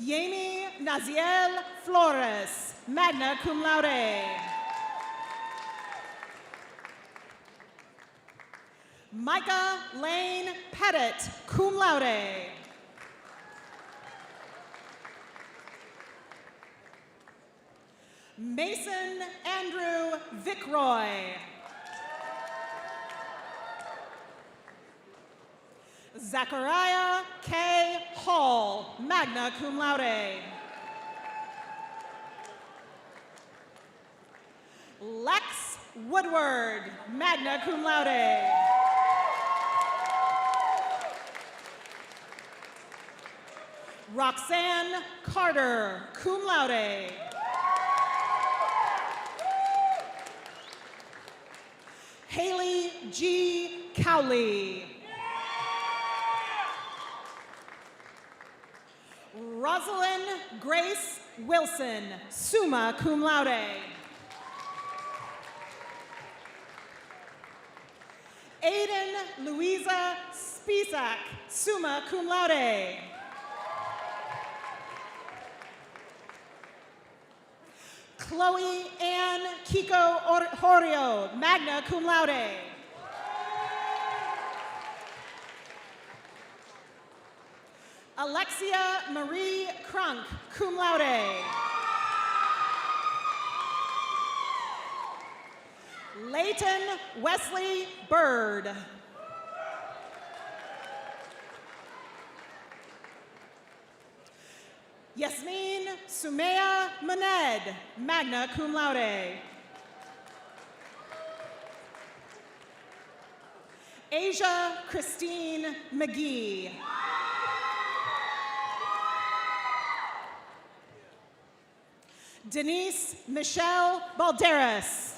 Yemi Naziel Flores, magna cum laude. Micah Lane Pettit, cum laude. Mason Andrew Vickroy. Zachariah K. Hall, magna cum laude. Lex Woodward, magna cum laude. Roxanne Carter, cum laude. Haley G. Cowley. Rosalind Grace Wilson, summa cum laude. Aiden Louisa Spisak, summa cum laude. Chloe Ann Kiko Horio, magna cum laude. Alexia Marie Crunk, cum laude. Leighton Wesley Bird. Yasmin Sumaya Maned, magna cum laude. Asia Christine McGee. Denise Michelle Balderas.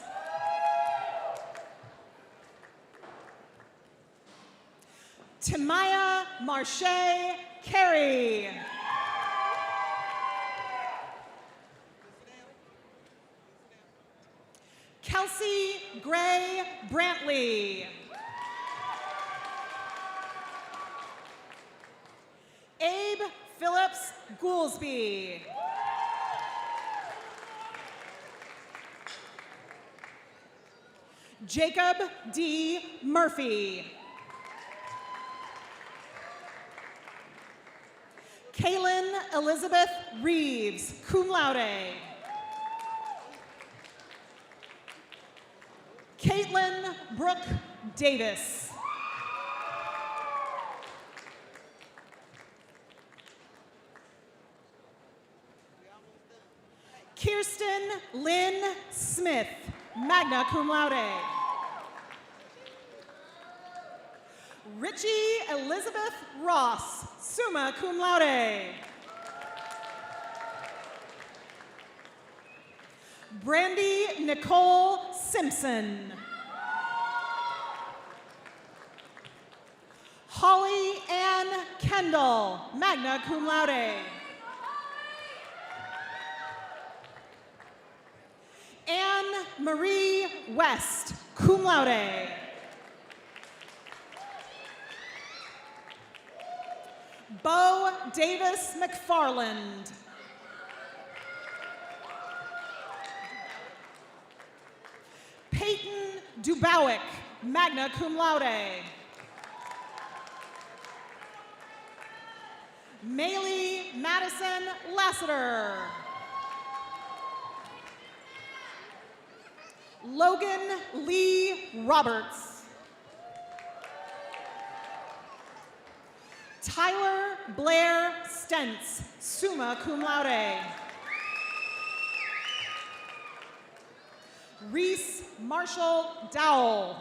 Timaya Marche Carey. Kelsey Gray Brantley. Abe Phillips Goolsby. Jacob D. Murphy. Kaylin Elizabeth Reeves, cum laude. Caitlin Brooke Davis. Kirsten Lynn Smith, magna cum laude. Richie Elizabeth Ross, summa cum laude. Brandy Nicole Simpson. Holly Ann Kendall, magna cum laude. Marie West, cum laude. Bo Davis McFarland. Peyton Dubowick, magna cum laude. Maylee Madison Lassiter. Logan Lee Roberts. Tyler Blair Stentz, summa cum laude. Reese Marshall Dowell.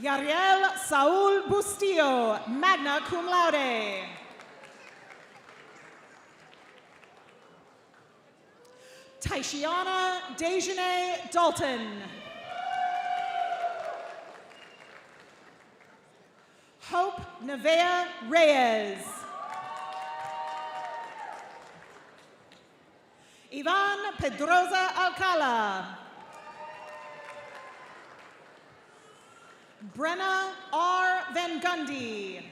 Yariel Saul Bustillo, magna cum laude. Taishiana Dejane Dalton. Hope Nevea Reyes. Ivan Pedroza Alcala. Brenna R. Van Gundy.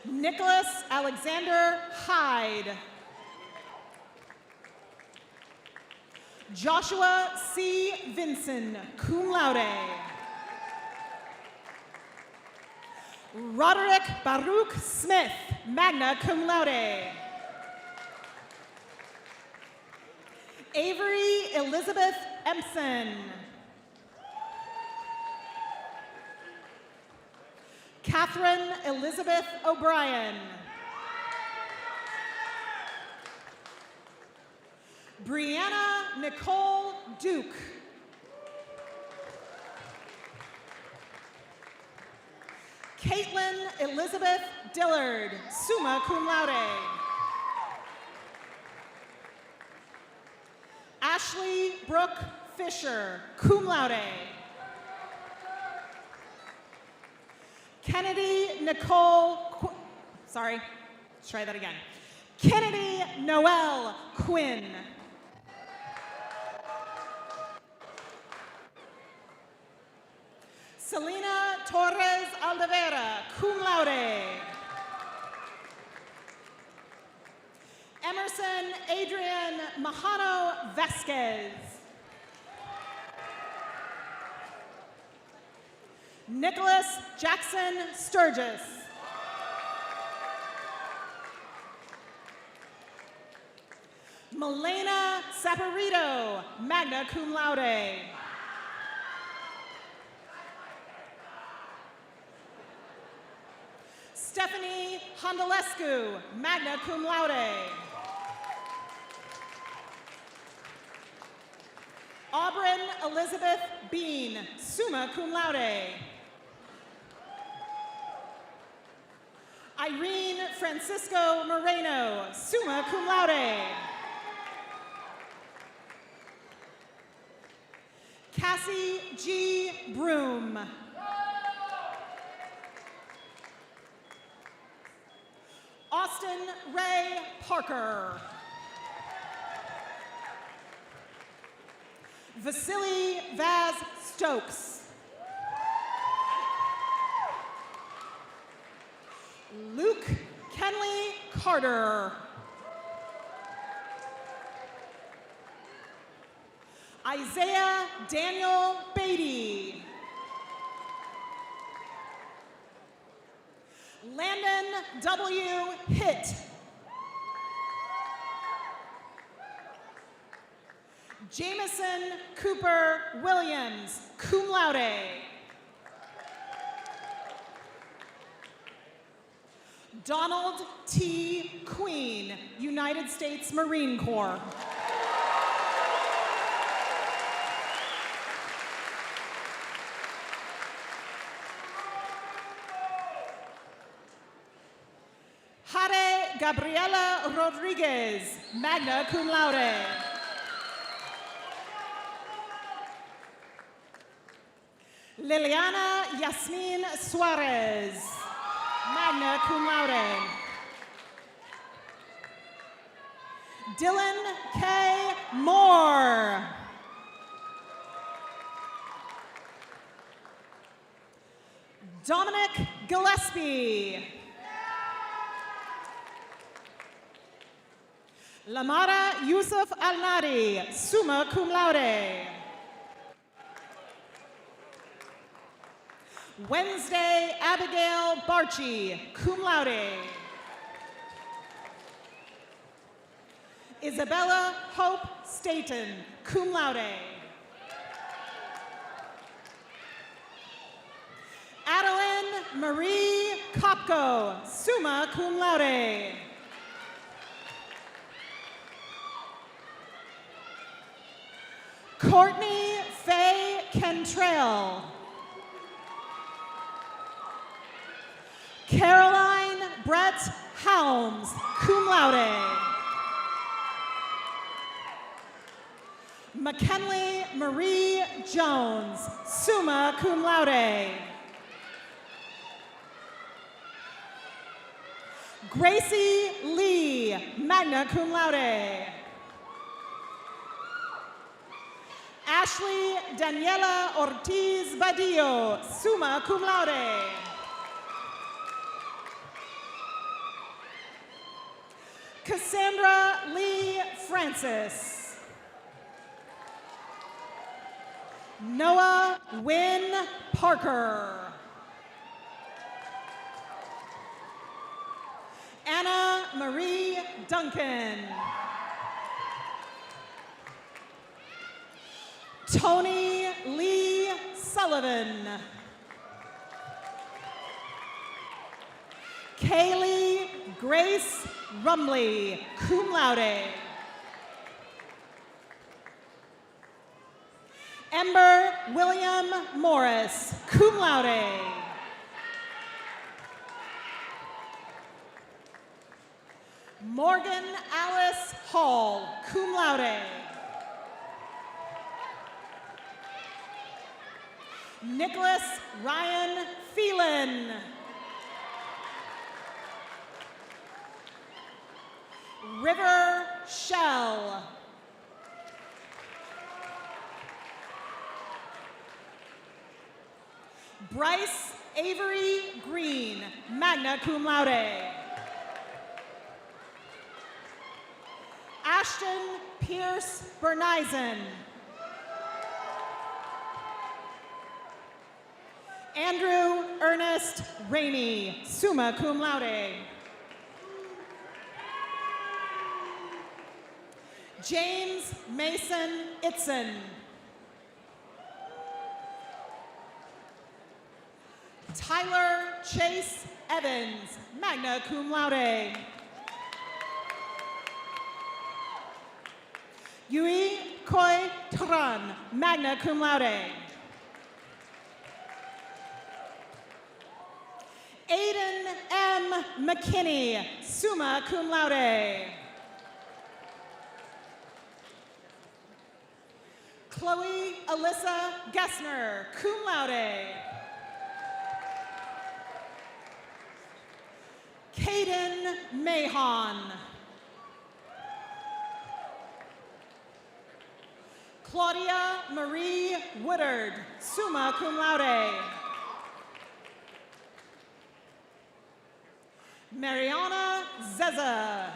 Nicholas Alexander Hyde. Joshua C. Vinson, cum laude. Roderick Baruch Smith, magna cum laude. Avery Elizabeth Empson. Catherine Elizabeth O'Brien. Brianna Nicole Duke. Caitlin Elizabeth Dillard, summa cum laude. Ashley Brooke Fisher, cum laude. Kennedy Nicole, sorry, let's try that again. Kennedy Noel Quinn. Selena Torres Aldavera, cum laude. Emerson Adrian Mahano Vasquez. Nicholas Jackson Sturgis. Melena Saporito, magna cum laude. Stephanie Hondolescu, magna cum laude. Aubryn Elizabeth Bean, summa cum laude. Irene Francisco Moreno, summa cum laude. Cassie G. Broom. Austin Ray Parker. Vasily Vaz Stokes. Luke Kenley Carter. Isaiah Daniel Beatty. Landon W. Hitt. Jameson Cooper Williams, cum laude. Donald T. Queen, United States Marine Corps. Jade Gabriela Rodriguez, magna cum laude. Liliana Yasmin Suarez, magna cum laude. Dylan K. Moore. Dominic Gillespie. Lamara Yusuf Al-Nadi, summa cum laude. Wednesday Abigail Barchi, cum laude. Isabella Hope Staten, cum laude. Adeline Marie Kopko, summa cum laude. Courtney Faye Kentrail. Caroline Brett Helms, cum laude. McKinley Marie Jones, summa cum laude. Gracie Lee, magna cum laude. Ashley Daniela Ortiz Badillo, summa cum laude. Cassandra Lee Francis. Noah Wynn Parker. Anna Marie Duncan. Tony Lee Sullivan. Kaylee Grace Rumley, cum laude. Ember William Morris, cum laude. Morgan Alice Hall, cum laude. Nicholas Ryan Phelan. River Shell. Bryce Avery Green, magna cum laude. Ashton Pierce Bernizen. Andrew Ernest Ramey, summa cum laude. James Mason Itzen. Tyler Chase Evans, magna cum laude. Yui Koi Tran, magna cum laude. Aiden M. McKinney, summa cum laude. Chloe Alyssa Gessner, cum laude. Caden Mahon. Claudia Marie Woodard, summa cum laude. Mariana Zeza.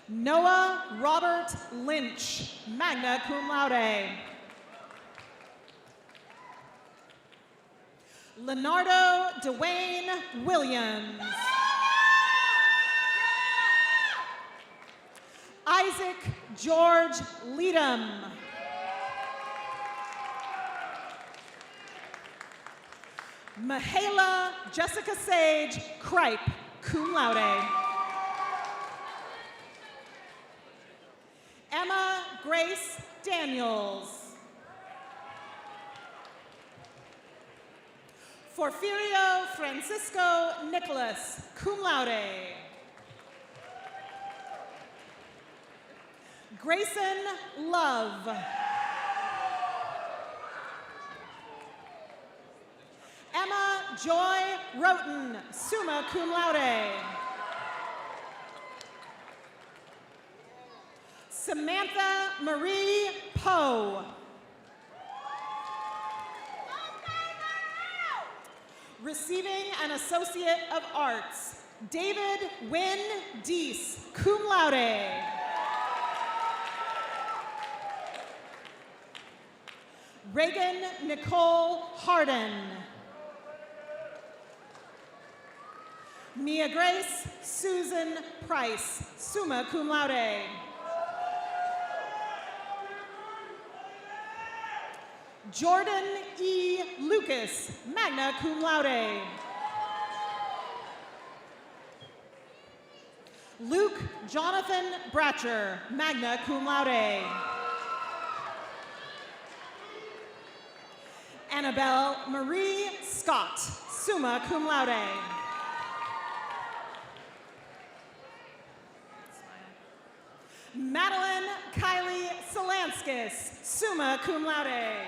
Noah Robert Lynch, magna cum laude. Leonardo Dwayne Williams. Isaac George Leadham. Mahala Jessica Sage Kripe, cum laude. Emma Grace Daniels. Porfirio Francisco Nicholas, cum laude. Grayson Love. Emma Joy Roten, summa cum laude. Samantha Marie Poe. Receiving an Associate of Arts, David Wynn Deese, cum laude. Reagan Nicole Harden. Mia Grace Susan Price, summa cum laude. Jordan E. Lucas, magna cum laude. Luke Jonathan Bratcher, magna cum laude. Annabelle Marie Scott, summa cum laude. Madeline Kylie Solanskis, summa cum laude.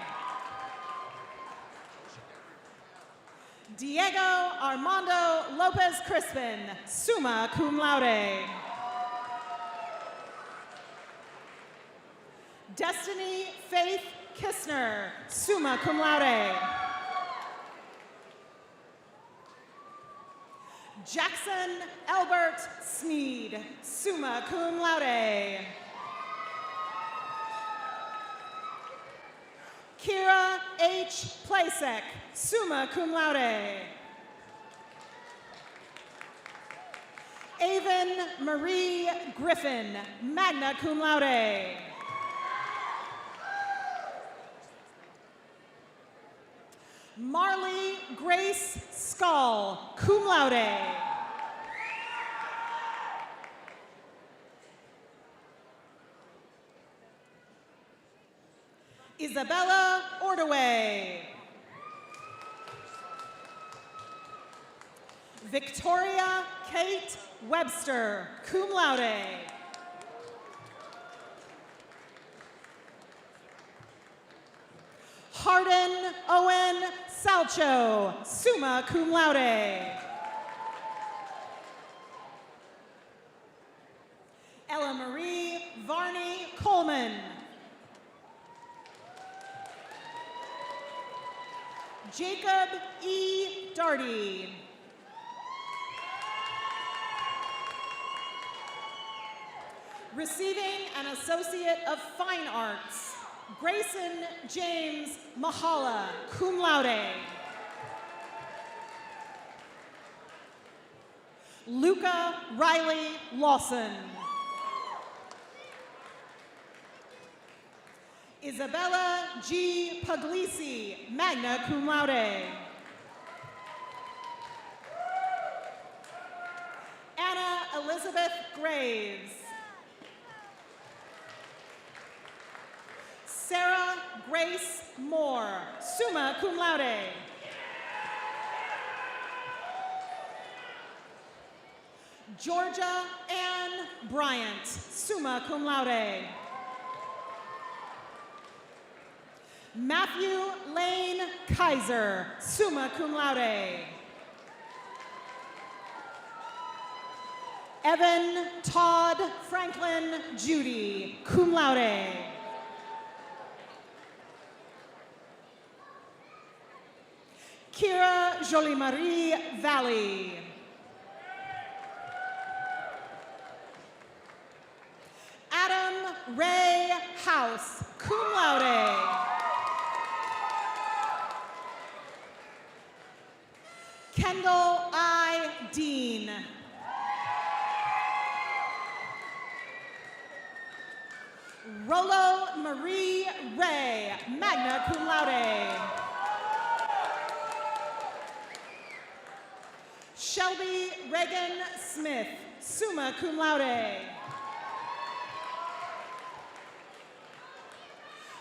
Diego Armando Lopez Crispin, summa cum laude. Destiny Faith Kistner, summa cum laude. Jackson Albert Sneed, summa cum laude. Kira H. Plasek, summa cum laude. Avon Marie Griffin, magna cum laude. Marley Grace Skull, cum laude. Isabella Ordaway. Victoria Kate Webster, cum laude. Hardin Owen Salcho, summa cum laude. Ella Marie Varney Coleman. Jacob E. Darty. Receiving an Associate of Fine Arts, Grayson James Mahala, cum laude. Luca Riley Lawson. Isabella G. Puglisi, magna cum laude. Anna Elizabeth Graves. Sarah Grace Moore, summa cum laude. Georgia Ann Bryant, summa cum laude. Matthew Lane Kaiser, summa cum laude. Evan Todd Franklin Judy, cum laude. Kira Jolie Marie Valley. Adam Ray House, cum laude. Kendall I. Dean. Rolo Marie Ray, magna cum laude. Shelby Reagan Smith, summa cum laude.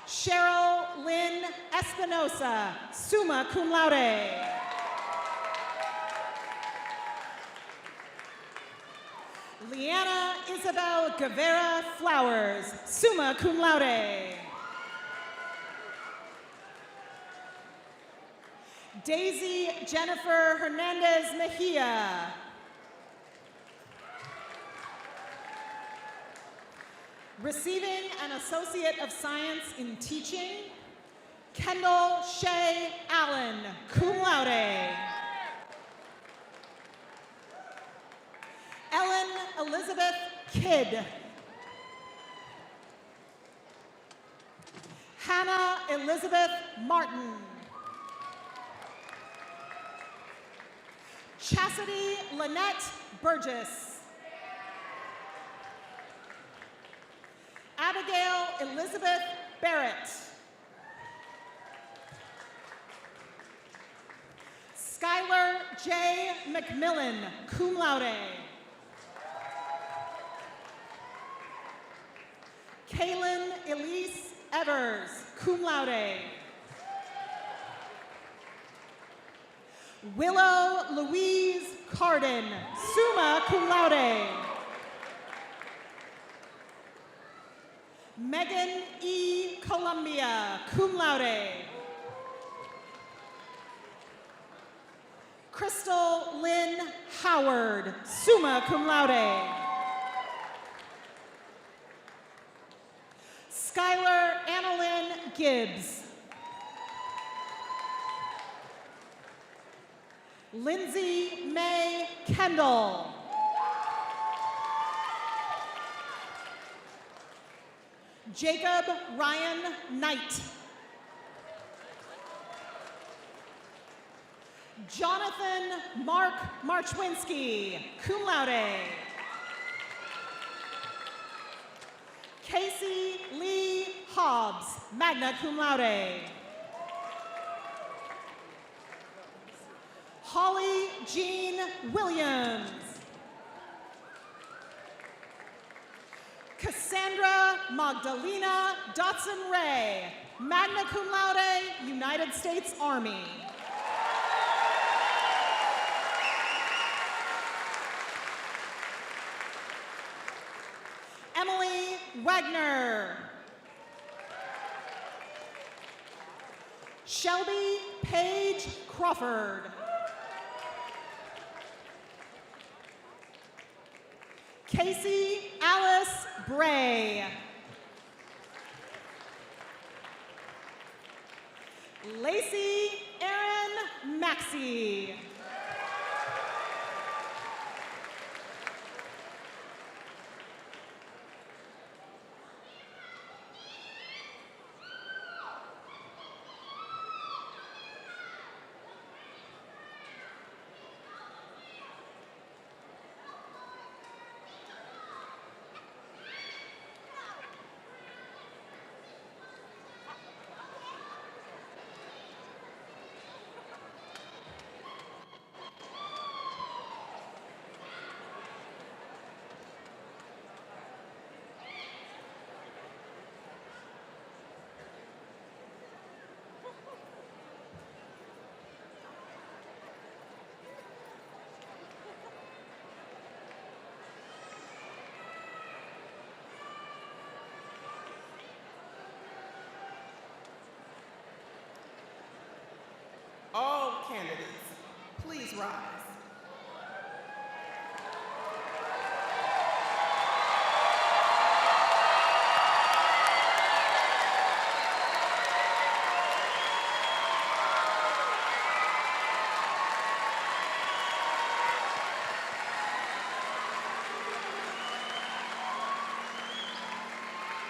Cheryl Lynn Espinosa, summa cum laude. Leanna Isabel Guevara Flowers, summa cum laude. Daisy Jennifer Hernandez Mejia. Receiving an Associate of Science in Teaching, Kendall Shay Allen, cum laude. Ellen Elizabeth Kidd. Hannah Elizabeth Martin. Chastity Lynette Burgess. Abigail Elizabeth Barrett. Skylar J. McMillan, cum laude. Kaylin Elise Evers, cum laude. Willow Louise Carden, summa cum laude. Megan E. Columbia, cum laude. Crystal Lynn Howard, summa cum laude. Skylar Annalyn Gibbs. Lindsay May Kendall. Jacob Ryan Knight. Jonathan Mark Marchwinski, cum laude. Casey Lee Hobbs, magna cum laude. Holly Jean Williams. Cassandra Magdalena Dotson Ray, magna cum laude, United States Army. Emily Wagner. Shelby Paige Crawford. Casey Alice Bray. Lacey Erin Maxey. All candidates, please rise.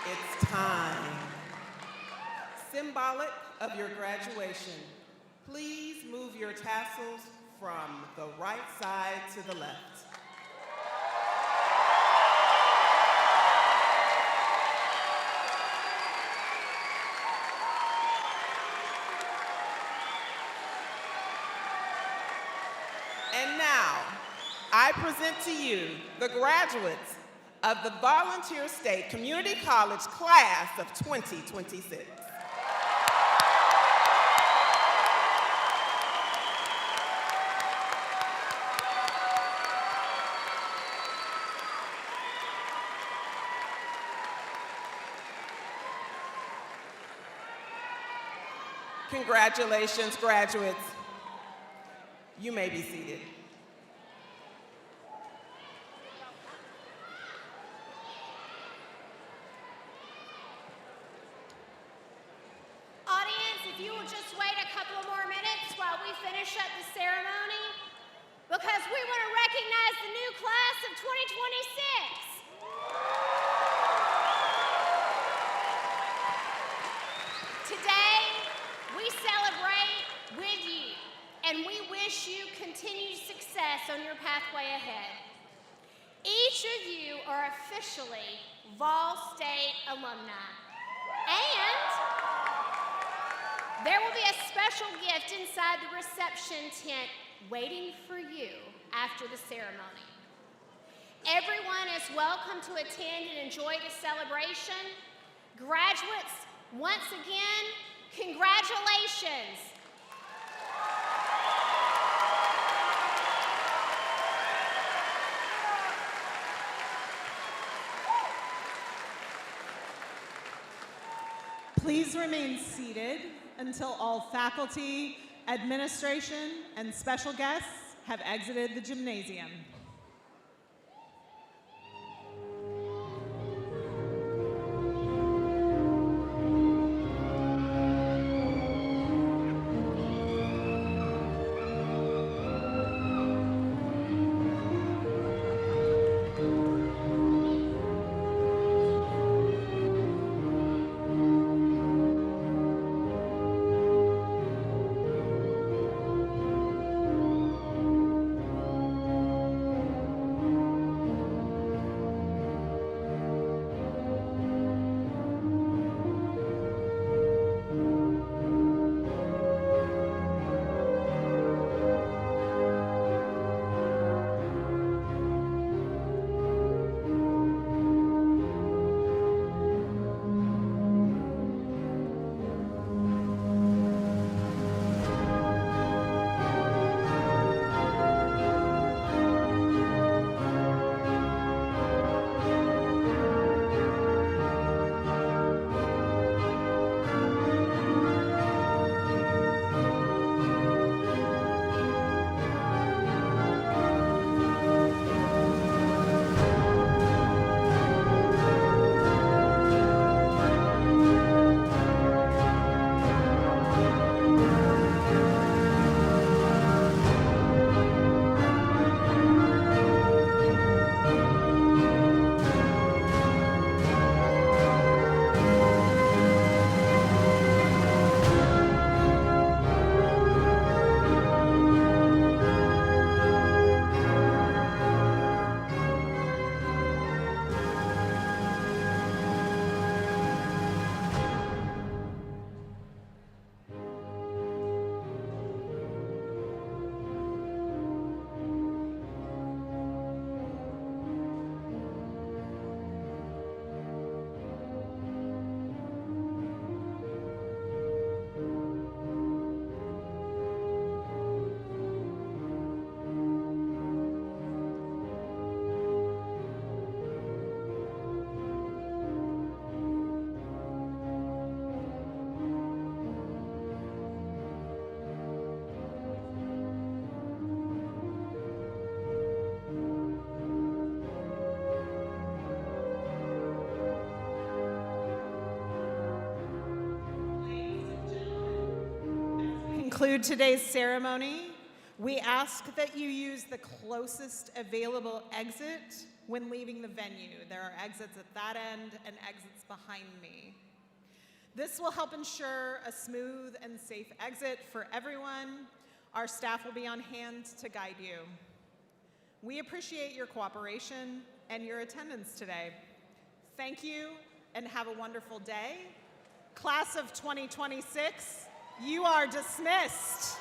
It's time. Symbolic of your graduation, please move your tassels from the right side to the left. And now, I present to you the graduates of the Volunteer State Community College class of 2026. Congratulations, graduates. You may be seated. Audience, if you will just wait a couple more minutes while we finish up the ceremony, because we want to recognize the new class of 2026. Today, we celebrate with you, and we wish you continued success on your pathway ahead. Each of you are officially Vol State alumni, and there will be a special gift inside the reception tent waiting for you after the ceremony. Everyone is welcome to attend and enjoy the celebration. Graduates, once again, congratulations. Please remain seated until all faculty, administration, and special guests have exited the gymnasium. Conclude today's ceremony, we ask that you use the closest available exit when leaving the venue. There are exits at that end and exits behind me. This will help ensure a smooth and safe exit for everyone. Our staff will be on hand to guide you. We appreciate your cooperation and your attendance today. Thank you and have a wonderful day. Class of 2026, you are dismissed.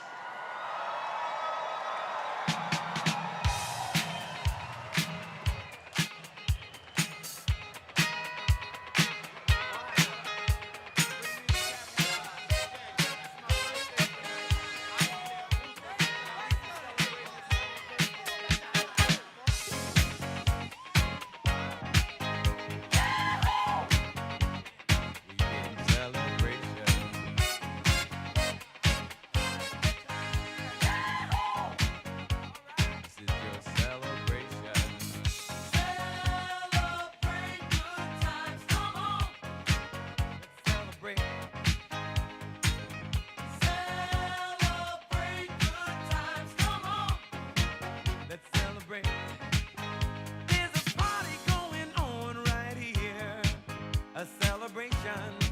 nation.